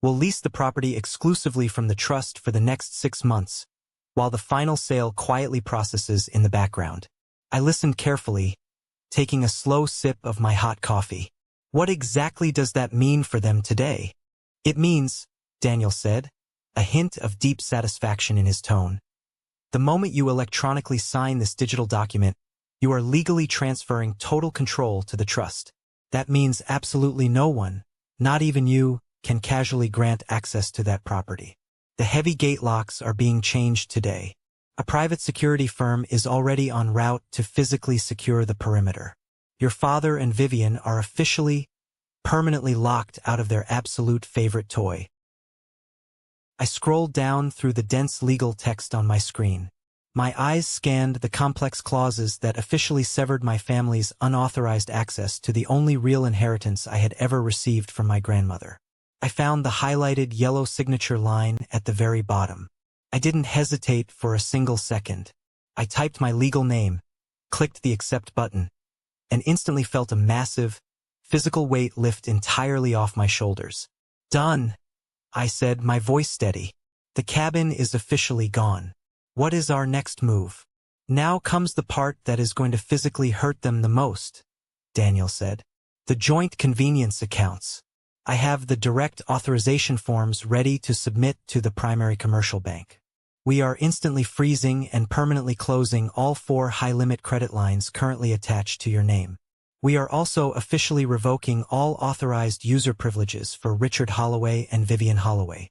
will lease the property exclusively from the trust for the next 6 months, while the final sale quietly processes in the background." I listened carefully, taking a slow sip of my hot coffee. "What exactly does that mean for them today?" "It means," Daniel said, a hint of deep satisfaction in his tone, "the moment you electronically sign this digital document, you are legally transferring total control to the trust. That means absolutely no one, not even you, can casually grant access to that property. The heavy gate locks are being changed today. A private security firm is already en route to physically secure the perimeter. Your father and Vivian are officially, permanently locked out of their absolute favorite toy." I scrolled down through the dense legal text on my screen. My eyes scanned the complex clauses that officially severed my family's unauthorized access to the only real inheritance I had ever received from my grandmother. I found the highlighted yellow signature line at the very bottom. I didn't hesitate for a single second. I typed my legal name, clicked the accept button, and instantly felt a massive, physical weight lift entirely off my shoulders. Done, I said, my voice steady. The cabin is officially gone. What is our next move? Now comes the part that is going to physically hurt them the most, Daniel said. The joint convenience accounts. I have the direct authorization forms ready to submit to the primary commercial bank. We are instantly freezing and permanently closing all 4 high-limit credit lines currently attached to your name. We are also officially revoking all authorized user privileges for Richard Holloway and Vivian Holloway.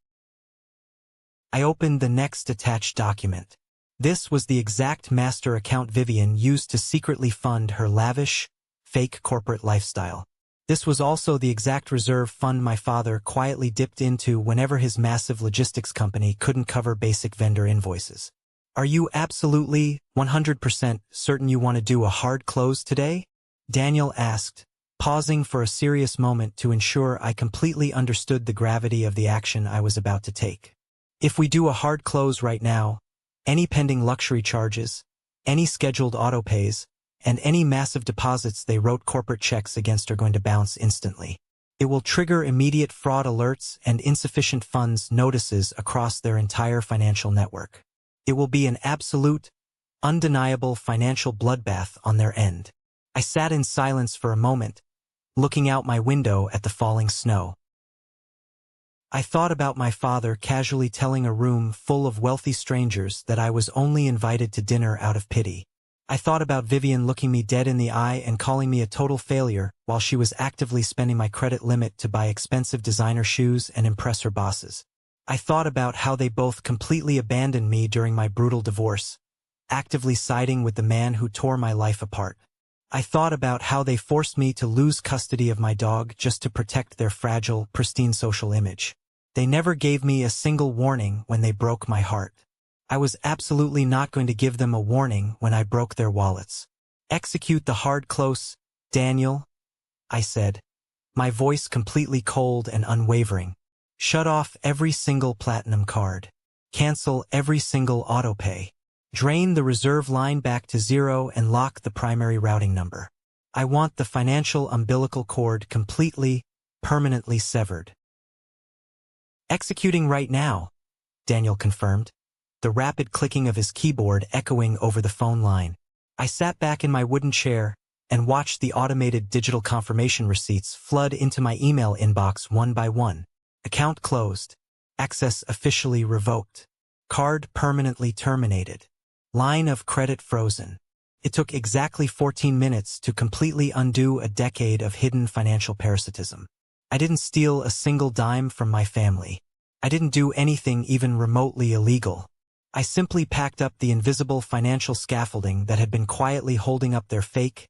I opened the next attached document. This was the exact master account Vivian used to secretly fund her lavish, fake corporate lifestyle. This was also the exact reserve fund my father quietly dipped into whenever his massive logistics company couldn't cover basic vendor invoices. Are you absolutely 100% certain you want to do a hard close today? Daniel asked, pausing for a serious moment to ensure I completely understood the gravity of the action I was about to take. If we do a hard close right now, any pending luxury charges, any scheduled autopays, and any massive deposits they wrote corporate checks against are going to bounce instantly. It will trigger immediate fraud alerts and insufficient funds notices across their entire financial network. It will be an absolute, undeniable financial bloodbath on their end. I sat in silence for a moment, looking out my window at the falling snow. I thought about my father casually telling a room full of wealthy strangers that I was only invited to dinner out of pity. I thought about Vivian looking me dead in the eye and calling me a total failure while she was actively spending my credit limit to buy expensive designer shoes and impress her bosses. I thought about how they both completely abandoned me during my brutal divorce, actively siding with the man who tore my life apart. I thought about how they forced me to lose custody of my dog just to protect their fragile, pristine social image. They never gave me a single warning when they broke my heart. I was absolutely not going to give them a warning when I broke their wallets. Execute the hard close, Daniel, I said, my voice completely cold and unwavering. Shut off every single platinum card. Cancel every single autopay. Drain the reserve line back to 0 and lock the primary routing number. I want the financial umbilical cord completely, permanently severed. Executing right now, Daniel confirmed, the rapid clicking of his keyboard echoing over the phone line. I sat back in my wooden chair and watched the automated digital confirmation receipts flood into my email inbox one by one. Account closed. Access officially revoked. Card permanently terminated. Line of credit frozen. It took exactly 14 minutes to completely undo a decade of hidden financial parasitism. I didn't steal a single dime from my family. I didn't do anything even remotely illegal. I simply packed up the invisible financial scaffolding that had been quietly holding up their fake,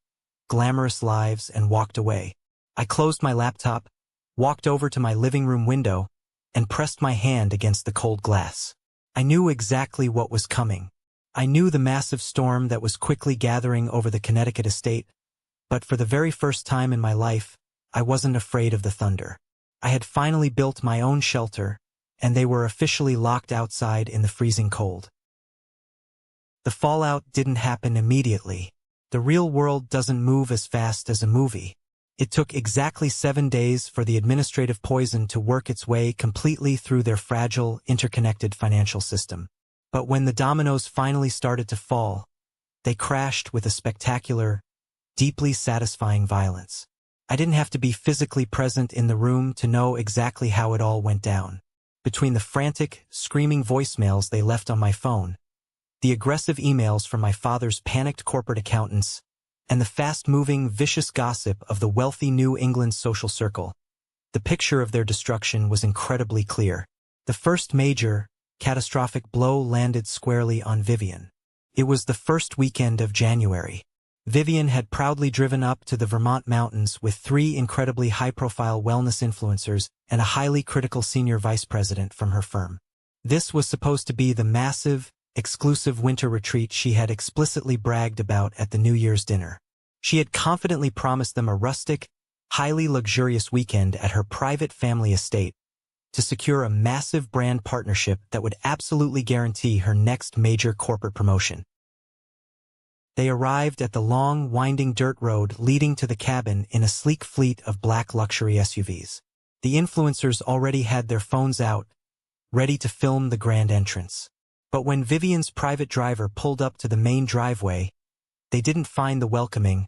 glamorous lives and walked away. I closed my laptop, walked over to my living room window, and pressed my hand against the cold glass. I knew exactly what was coming. I knew the massive storm that was quickly gathering over the Connecticut estate, but for the very first time in my life, I wasn't afraid of the thunder. I had finally built my own shelter, and they were officially locked outside in the freezing cold. The fallout didn't happen immediately. The real world doesn't move as fast as a movie. It took exactly 7 days for the administrative poison to work its way completely through their fragile, interconnected financial system. But when the dominoes finally started to fall, they crashed with a spectacular, deeply satisfying violence. I didn't have to be physically present in the room to know exactly how it all went down. Between the frantic, screaming voicemails they left on my phone, the aggressive emails from my father's panicked corporate accountants, and the fast-moving, vicious gossip of the wealthy New England social circle, the picture of their destruction was incredibly clear. The first major, catastrophic blow landed squarely on Vivian. It was the first weekend of January. Vivian had proudly driven up to the Vermont mountains with 3 incredibly high-profile wellness influencers and a highly critical senior vice president from her firm. This was supposed to be the massive, exclusive winter retreat she had explicitly bragged about at the New Year's dinner. She had confidently promised them a rustic, highly luxurious weekend at her private family estate to secure a massive brand partnership that would absolutely guarantee her next major corporate promotion. They arrived at the long, winding dirt road leading to the cabin in a sleek fleet of black luxury SUVs. The influencers already had their phones out, ready to film the grand entrance. But when Vivian's private driver pulled up to the main driveway, they didn't find the welcoming,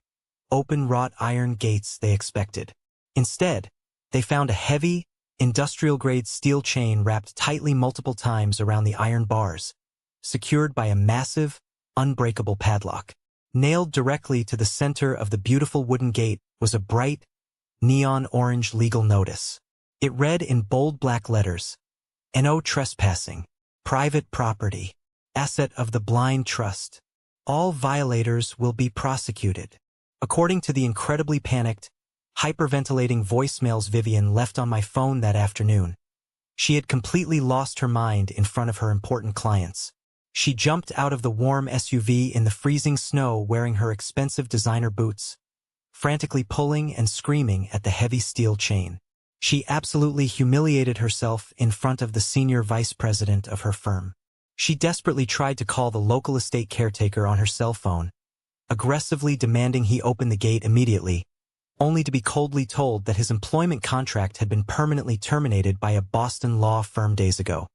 open wrought iron gates they expected. Instead, they found a heavy, industrial-grade steel chain wrapped tightly multiple times around the iron bars, secured by a massive, unbreakable padlock. Nailed directly to the center of the beautiful wooden gate was a bright, neon orange legal notice. It read in bold black letters, "No trespassing. Private property. Asset of the blind trust. All violators will be prosecuted." According to the incredibly panicked, hyperventilating voicemails Vivian left on my phone that afternoon, she had completely lost her mind in front of her important clients. She jumped out of the warm SUV in the freezing snow wearing her expensive designer boots, frantically pulling and screaming at the heavy steel chain. She absolutely humiliated herself in front of the senior vice president of her firm. She desperately tried to call the local estate caretaker on her cell phone, aggressively demanding he open the gate immediately, only to be coldly told that his employment contract had been permanently terminated by a Boston law firm days ago.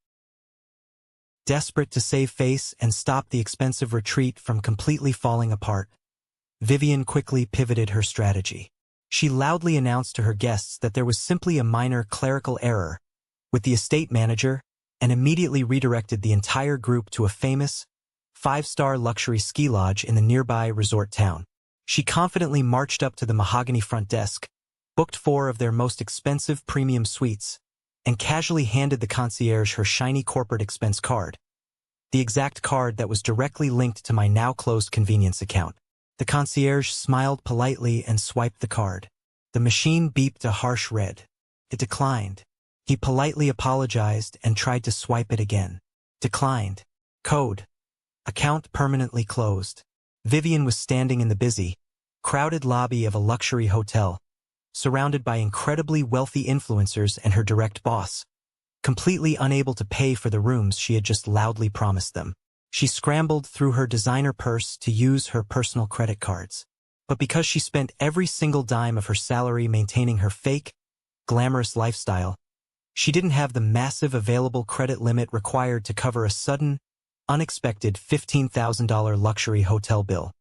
Desperate to save face and stop the expensive retreat from completely falling apart, Vivian quickly pivoted her strategy. She loudly announced to her guests that there was simply a minor clerical error with the estate manager and immediately redirected the entire group to a famous, five-star luxury ski lodge in the nearby resort town. She confidently marched up to the mahogany front desk, booked 4 of their most expensive premium suites, and casually handed the concierge her shiny corporate expense card, the exact card that was directly linked to my now-closed convenience account. The concierge smiled politely and swiped the card. The machine beeped a harsh red. It declined. He politely apologized and tried to swipe it again. Declined. Code. Account permanently closed. Vivian was standing in the busy, crowded lobby of a luxury hotel, surrounded by incredibly wealthy influencers and her direct boss, completely unable to pay for the rooms she had just loudly promised them. She scrambled through her designer purse to use her personal credit cards. But because she spent every single dime of her salary maintaining her fake, glamorous lifestyle, she didn't have the massive available credit limit required to cover a sudden, unexpected $15,000 luxury hotel bill.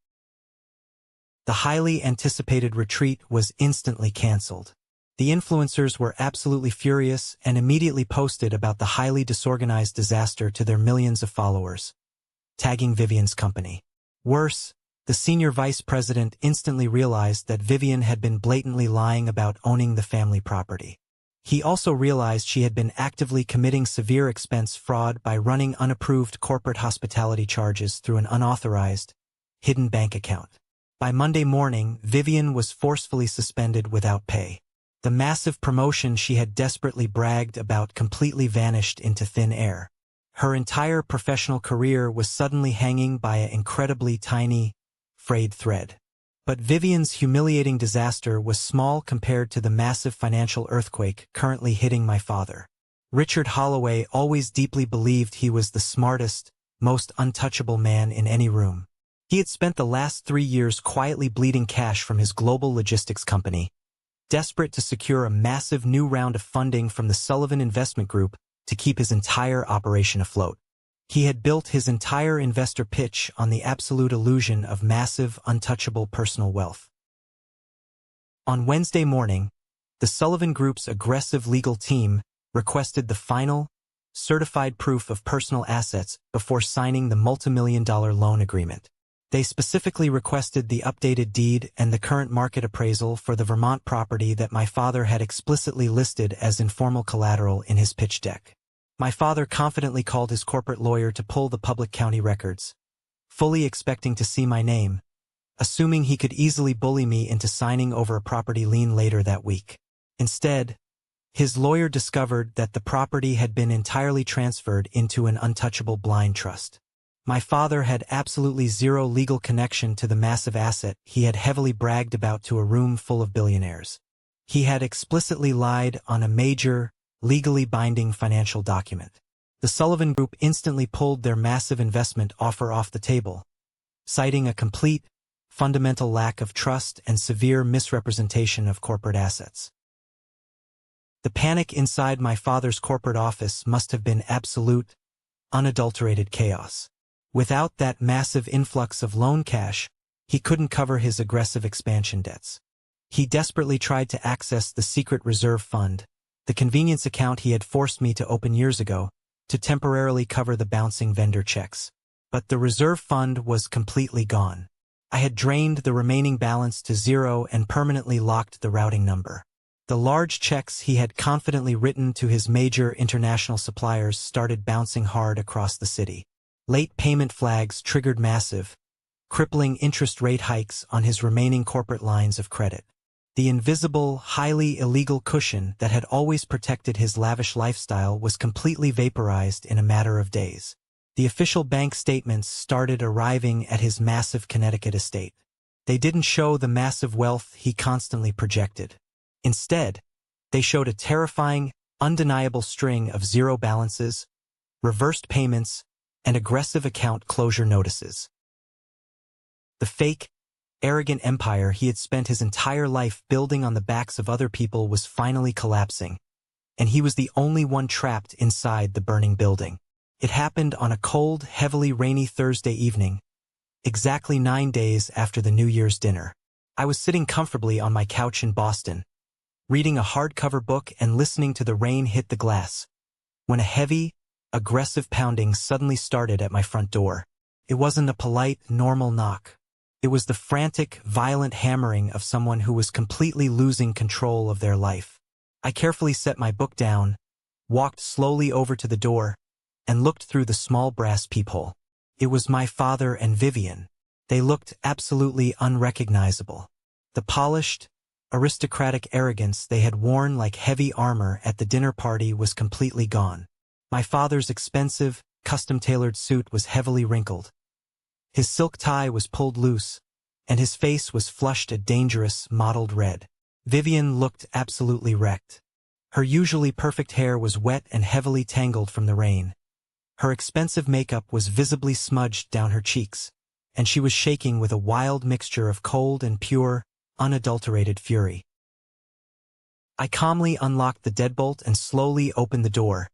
The highly anticipated retreat was instantly canceled. The influencers were absolutely furious and immediately posted about the highly disorganized disaster to their millions of followers, tagging Vivian's company. Worse, the senior vice president instantly realized that Vivian had been blatantly lying about owning the family property. He also realized she had been actively committing severe expense fraud by running unapproved corporate hospitality charges through an unauthorized, hidden bank account. By Monday morning, Vivian was forcefully suspended without pay. The massive promotion she had desperately bragged about completely vanished into thin air. Her entire professional career was suddenly hanging by an incredibly tiny, frayed thread. But Vivian's humiliating disaster was small compared to the massive financial earthquake currently hitting my father. Richard Holloway always deeply believed he was the smartest, most untouchable man in any room. He had spent the last 3 years quietly bleeding cash from his global logistics company, desperate to secure a massive new round of funding from the Sullivan Investment Group to keep his entire operation afloat. He had built his entire investor pitch on the absolute illusion of massive, untouchable personal wealth. On Wednesday morning, the Sullivan Group's aggressive legal team requested the final, certified proof of personal assets before signing the multimillion-dollar loan agreement. They specifically requested the updated deed and the current market appraisal for the Vermont property that my father had explicitly listed as informal collateral in his pitch deck. My father confidently called his corporate lawyer to pull the public county records, fully expecting to see my name, assuming he could easily bully me into signing over a property lien later that week. Instead, His lawyer discovered that the property had been entirely transferred into an untouchable blind trust. My father had absolutely zero legal connection to the massive asset he had heavily bragged about to a room full of billionaires. He had explicitly lied on a major, legally binding financial document. The Sullivan Group instantly pulled their massive investment offer off the table, citing a complete, fundamental lack of trust and severe misrepresentation of corporate assets. The panic inside my father's corporate office must have been absolute, unadulterated chaos. Without that massive influx of loan cash, he couldn't cover his aggressive expansion debts. He desperately tried to access the secret reserve fund, the convenience account he had forced me to open years ago, to temporarily cover the bouncing vendor checks. But the reserve fund was completely gone. I had drained the remaining balance to zero and permanently locked the routing number. The large checks he had confidently written to his major international suppliers started bouncing hard across the city. Late payment flags triggered massive, crippling interest rate hikes on his remaining corporate lines of credit. The invisible, highly illegal cushion that had always protected his lavish lifestyle was completely vaporized in a matter of days. The official bank statements started arriving at his massive Connecticut estate. They didn't show the massive wealth he constantly projected. Instead, they showed a terrifying, undeniable string of zero balances, reversed payments, and aggressive account closure notices. The fake, arrogant empire he had spent his entire life building on the backs of other people was finally collapsing, and he was the only one trapped inside the burning building. It happened on a cold, heavily rainy Thursday evening, exactly 9 days after the New Year's dinner. I was sitting comfortably on my couch in Boston, reading a hardcover book and listening to the rain hit the glass, when a heavy, aggressive pounding suddenly started at my front door. It wasn't a polite, normal knock. It was the frantic, violent hammering of someone who was completely losing control of their life. I carefully set my book down, walked slowly over to the door, and looked through the small brass peephole. It was my father and Vivian. They looked absolutely unrecognizable. The polished, aristocratic arrogance they had worn like heavy armor at the dinner party was completely gone. My father's expensive, custom-tailored suit was heavily wrinkled. His silk tie was pulled loose, and his face was flushed a dangerous, mottled red. Vivian looked absolutely wrecked. Her usually perfect hair was wet and heavily tangled from the rain. Her expensive makeup was visibly smudged down her cheeks, and she was shaking with a wild mixture of cold and pure, unadulterated fury. I calmly unlocked the deadbolt and slowly opened the door,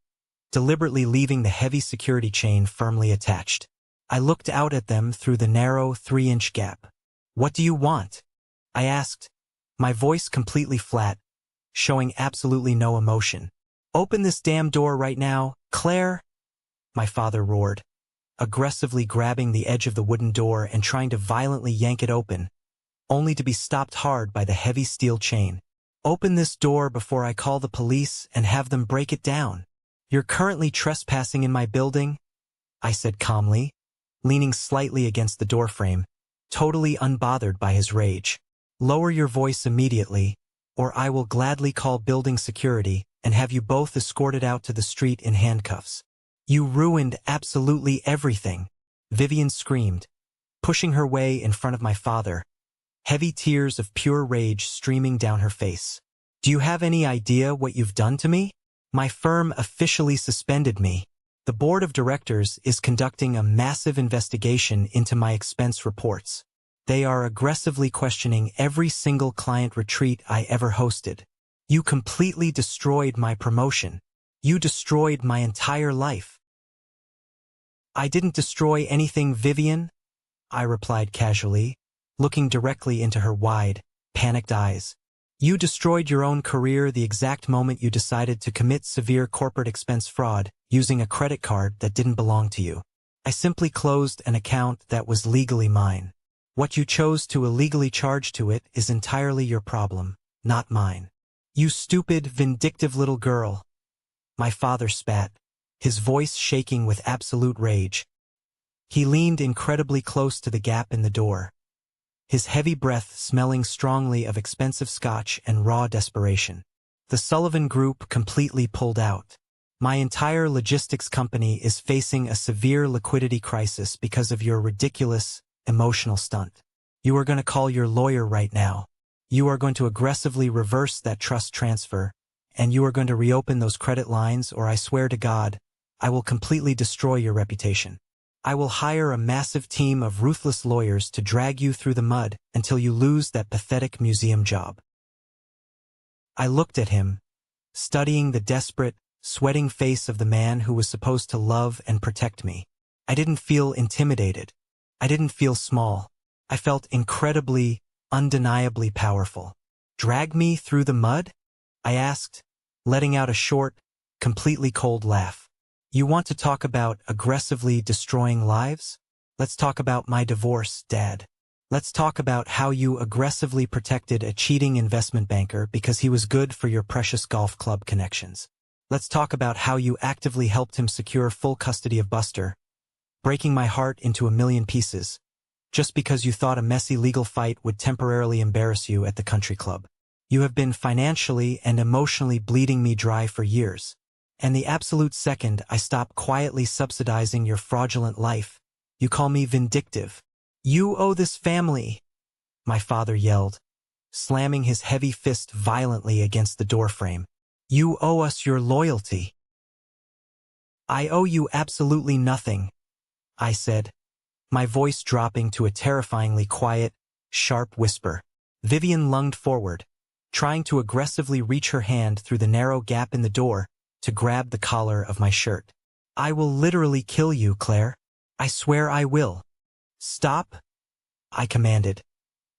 deliberately leaving the heavy security chain firmly attached. I looked out at them through the narrow 3-inch gap. "What do you want?" I asked, my voice completely flat, showing absolutely no emotion. "Open this damn door right now, Claire!" my father roared, aggressively grabbing the edge of the wooden door and trying to violently yank it open, only to be stopped hard by the heavy steel chain. "Open this door before I call the police and have them break it down. You're currently trespassing in my building," I said calmly, leaning slightly against the doorframe, totally unbothered by his rage. "Lower your voice immediately, or I will gladly call building security and have you both escorted out to the street in handcuffs. You ruined absolutely everything," Vivian screamed, pushing her way in front of my father, heavy tears of pure rage streaming down her face. "Do you have any idea what you've done to me? My firm officially suspended me. The board of directors is conducting a massive investigation into my expense reports. They are aggressively questioning every single client retreat I ever hosted. You completely destroyed my promotion. You destroyed my entire life." "I didn't destroy anything, Vivian," I replied casually, looking directly into her wide, panicked eyes. "You destroyed your own career the exact moment you decided to commit severe corporate expense fraud using a credit card that didn't belong to you. I simply closed an account that was legally mine. What you chose to illegally charge to it is entirely your problem, not mine. You stupid, vindictive little girl." My father spat, his voice shaking with absolute rage. He leaned incredibly close to the gap in the door, his heavy breath smelling strongly of expensive scotch and raw desperation. The Sullivan Group completely pulled out. My entire logistics company is facing a severe liquidity crisis because of your ridiculous, emotional stunt. You are going to call your lawyer right now. You are going to aggressively reverse that trust transfer, and you are going to reopen those credit lines, or I swear to God, I will completely destroy your reputation. I will hire a massive team of ruthless lawyers to drag you through the mud until you lose that pathetic museum job. I looked at him, studying the desperate, sweating face of the man who was supposed to love and protect me. I didn't feel intimidated. I didn't feel small. I felt incredibly, undeniably powerful. Drag me through the mud? I asked, letting out a short, completely cold laugh. You want to talk about aggressively destroying lives? Let's talk about my divorce, Dad. Let's talk about how you aggressively protected a cheating investment banker because he was good for your precious golf club connections. Let's talk about how you actively helped him secure full custody of Buster, breaking my heart into a million pieces, just because you thought a messy legal fight would temporarily embarrass you at the country club. You have been financially and emotionally bleeding me dry for years, and the absolute second I stop quietly subsidizing your fraudulent life, you call me vindictive. You owe this family, my father yelled, slamming his heavy fist violently against the doorframe. You owe us your loyalty. I owe you absolutely nothing, I said, my voice dropping to a terrifyingly quiet, sharp whisper. Vivian lunged forward, trying to aggressively reach her hand through the narrow gap in the door to grab the collar of my shirt. I will literally kill you, Claire. I swear I will. Stop, I commanded,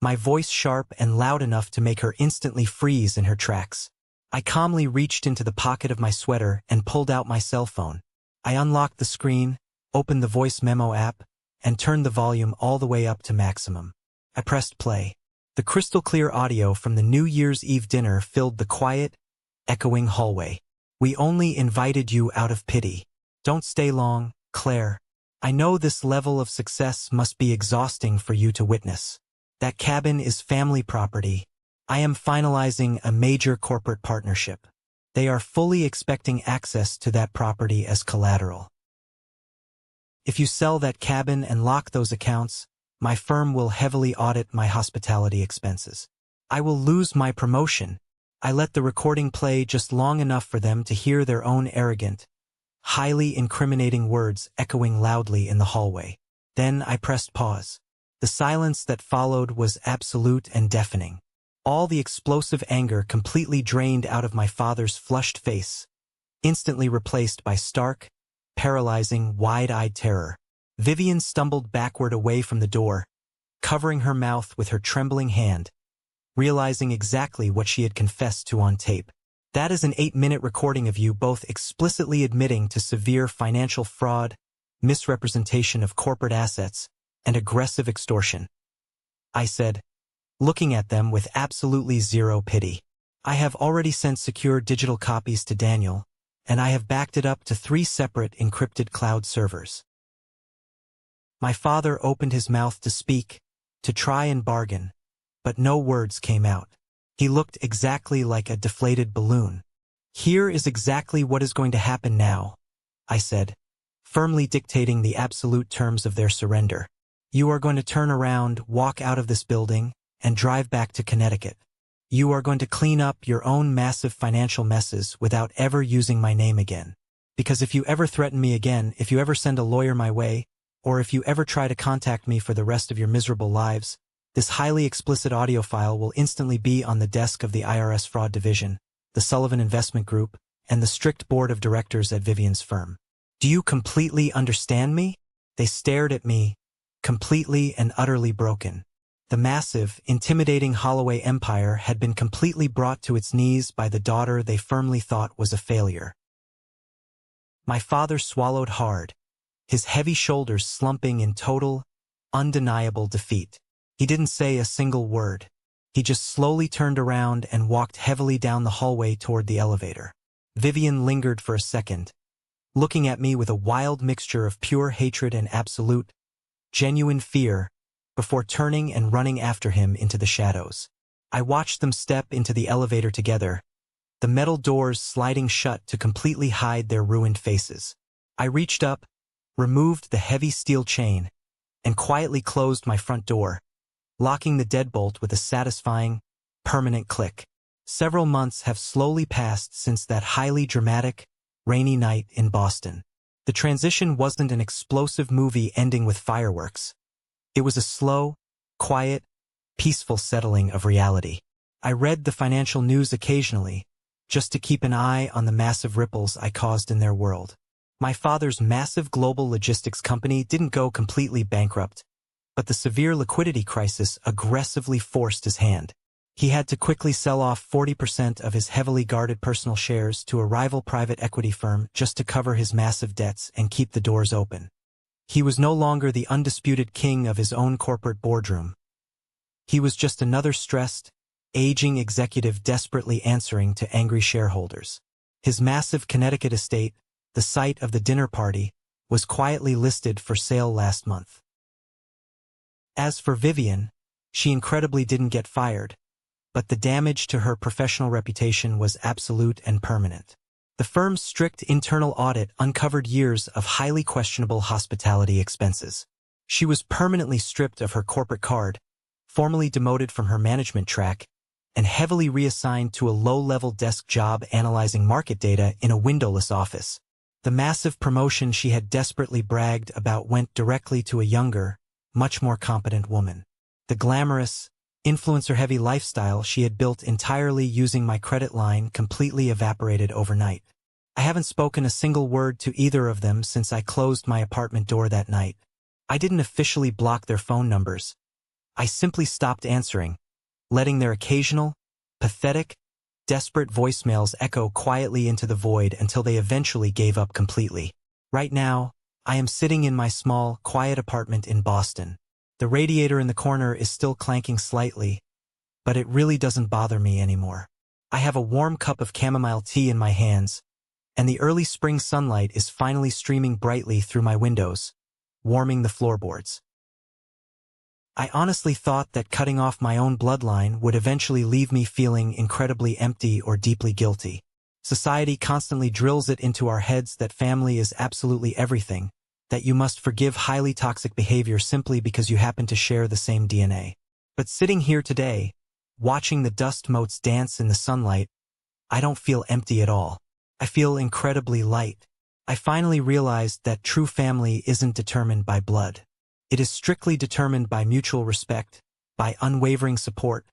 my voice sharp and loud enough to make her instantly freeze in her tracks. I calmly reached into the pocket of my sweater and pulled out my cell phone. I unlocked the screen, opened the voice memo app, and turned the volume all the way up to maximum. I pressed play. The crystal-clear audio from the New Year's Eve dinner filled the quiet, echoing hallway. We only invited you out of pity. Don't stay long, Claire. I know this level of success must be exhausting for you to witness. That cabin is family property. I am finalizing a major corporate partnership. They are fully expecting access to that property as collateral. If you sell that cabin and lock those accounts, my firm will heavily audit my hospitality expenses. I will lose my promotion. I let the recording play just long enough for them to hear their own arrogant, highly incriminating words echoing loudly in the hallway. Then I pressed pause. The silence that followed was absolute and deafening. All the explosive anger completely drained out of my father's flushed face, instantly replaced by stark, paralyzing, wide-eyed terror. Vivian stumbled backward away from the door, covering her mouth with her trembling hand, realizing exactly what she had confessed to on tape. That is an 8-minute recording of you both explicitly admitting to severe financial fraud, misrepresentation of corporate assets, and aggressive extortion, I said, looking at them with absolutely zero pity. I have already sent secure digital copies to Daniel, and I have backed it up to 3 separate encrypted cloud servers. My father opened his mouth to speak, to try and bargain, but no words came out. He looked exactly like a deflated balloon. Here is exactly what is going to happen now, I said, firmly dictating the absolute terms of their surrender. You are going to turn around, walk out of this building, and drive back to Connecticut. You are going to clean up your own massive financial messes without ever using my name again. Because if you ever threaten me again, if you ever send a lawyer my way, or if you ever try to contact me for the rest of your miserable lives, this highly explicit audio file will instantly be on the desk of the IRS Fraud Division, the Sullivan Investment Group, and the strict board of directors at Vivian's firm. Do you completely understand me? They stared at me, completely and utterly broken. The massive, intimidating Holloway empire had been completely brought to its knees by the daughter they firmly thought was a failure. My father swallowed hard, his heavy shoulders slumping in total, undeniable defeat. He didn't say a single word. He just slowly turned around and walked heavily down the hallway toward the elevator. Vivian lingered for a second, looking at me with a wild mixture of pure hatred and absolute, genuine fear, before turning and running after him into the shadows. I watched them step into the elevator together, the metal doors sliding shut to completely hide their ruined faces. I reached up, removed the heavy steel chain, and quietly closed my front door, locking the deadbolt with a satisfying, permanent click. Several months have slowly passed since that highly dramatic, rainy night in Boston. The transition wasn't an explosive movie ending with fireworks. It was a slow, quiet, peaceful settling of reality. I read the financial news occasionally, just to keep an eye on the massive ripples I caused in their world. My father's massive global logistics company didn't go completely bankrupt, but the severe liquidity crisis aggressively forced his hand. He had to quickly sell off 40% of his heavily guarded personal shares to a rival private equity firm just to cover his massive debts and keep the doors open. He was no longer the undisputed king of his own corporate boardroom. He was just another stressed, aging executive desperately answering to angry shareholders. His massive Connecticut estate, the site of the dinner party, was quietly listed for sale last month. As for Vivian, she incredibly didn't get fired, but the damage to her professional reputation was absolute and permanent. The firm's strict internal audit uncovered years of highly questionable hospitality expenses. She was permanently stripped of her corporate card, formally demoted from her management track, and heavily reassigned to a low-level desk job analyzing market data in a windowless office. The massive promotion she had desperately bragged about went directly to a younger, much more competent woman. The glamorous, influencer-heavy lifestyle she had built entirely using my credit line completely evaporated overnight. I haven't spoken a single word to either of them since I closed my apartment door that night. I didn't officially block their phone numbers. I simply stopped answering, letting their occasional, pathetic, desperate voicemails echo quietly into the void until they eventually gave up completely. Right now, I am sitting in my small, quiet apartment in Boston. The radiator in the corner is still clanking slightly, but it really doesn't bother me anymore. I have a warm cup of chamomile tea in my hands, and the early spring sunlight is finally streaming brightly through my windows, warming the floorboards. I honestly thought that cutting off my own bloodline would eventually leave me feeling incredibly empty or deeply guilty. Society constantly drills it into our heads that family is absolutely everything, that you must forgive highly toxic behavior simply because you happen to share the same DNA. But sitting here today, watching the dust motes dance in the sunlight, I don't feel empty at all. I feel incredibly light. I finally realized that true family isn't determined by blood. It is strictly determined by mutual respect, by unwavering support,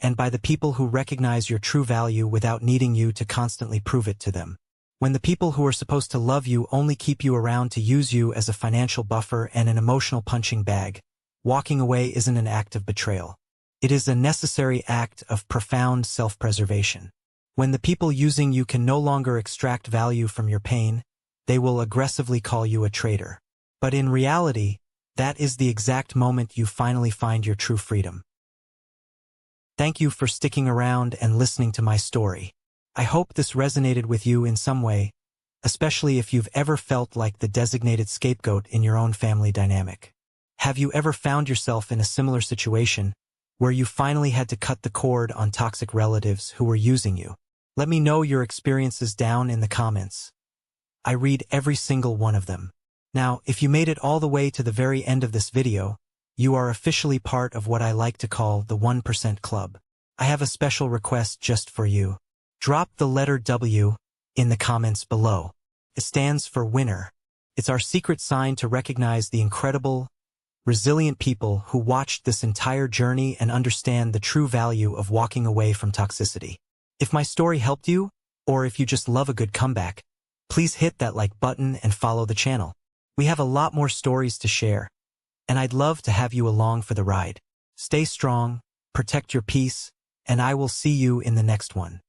and by the people who recognize your true value without needing you to constantly prove it to them. When the people who are supposed to love you only keep you around to use you as a financial buffer and an emotional punching bag, walking away isn't an act of betrayal. It is a necessary act of profound self-preservation. When the people using you can no longer extract value from your pain, they will aggressively call you a traitor. But in reality, that is the exact moment you finally find your true freedom. Thank you for sticking around and listening to my story. I hope this resonated with you in some way, especially if you've ever felt like the designated scapegoat in your own family dynamic. Have you ever found yourself in a similar situation where you finally had to cut the cord on toxic relatives who were using you? Let me know your experiences down in the comments. I read every single one of them. Now, if you made it all the way to the very end of this video, you are officially part of what I like to call the 1% Club. I have a special request just for you. Drop the letter W in the comments below. It stands for winner. It's our secret sign to recognize the incredible, resilient people who watched this entire journey and understand the true value of walking away from toxicity. If my story helped you, or if you just love a good comeback, please hit that like button and follow the channel. We have a lot more stories to share, and I'd love to have you along for the ride. Stay strong, protect your peace, and I will see you in the next one.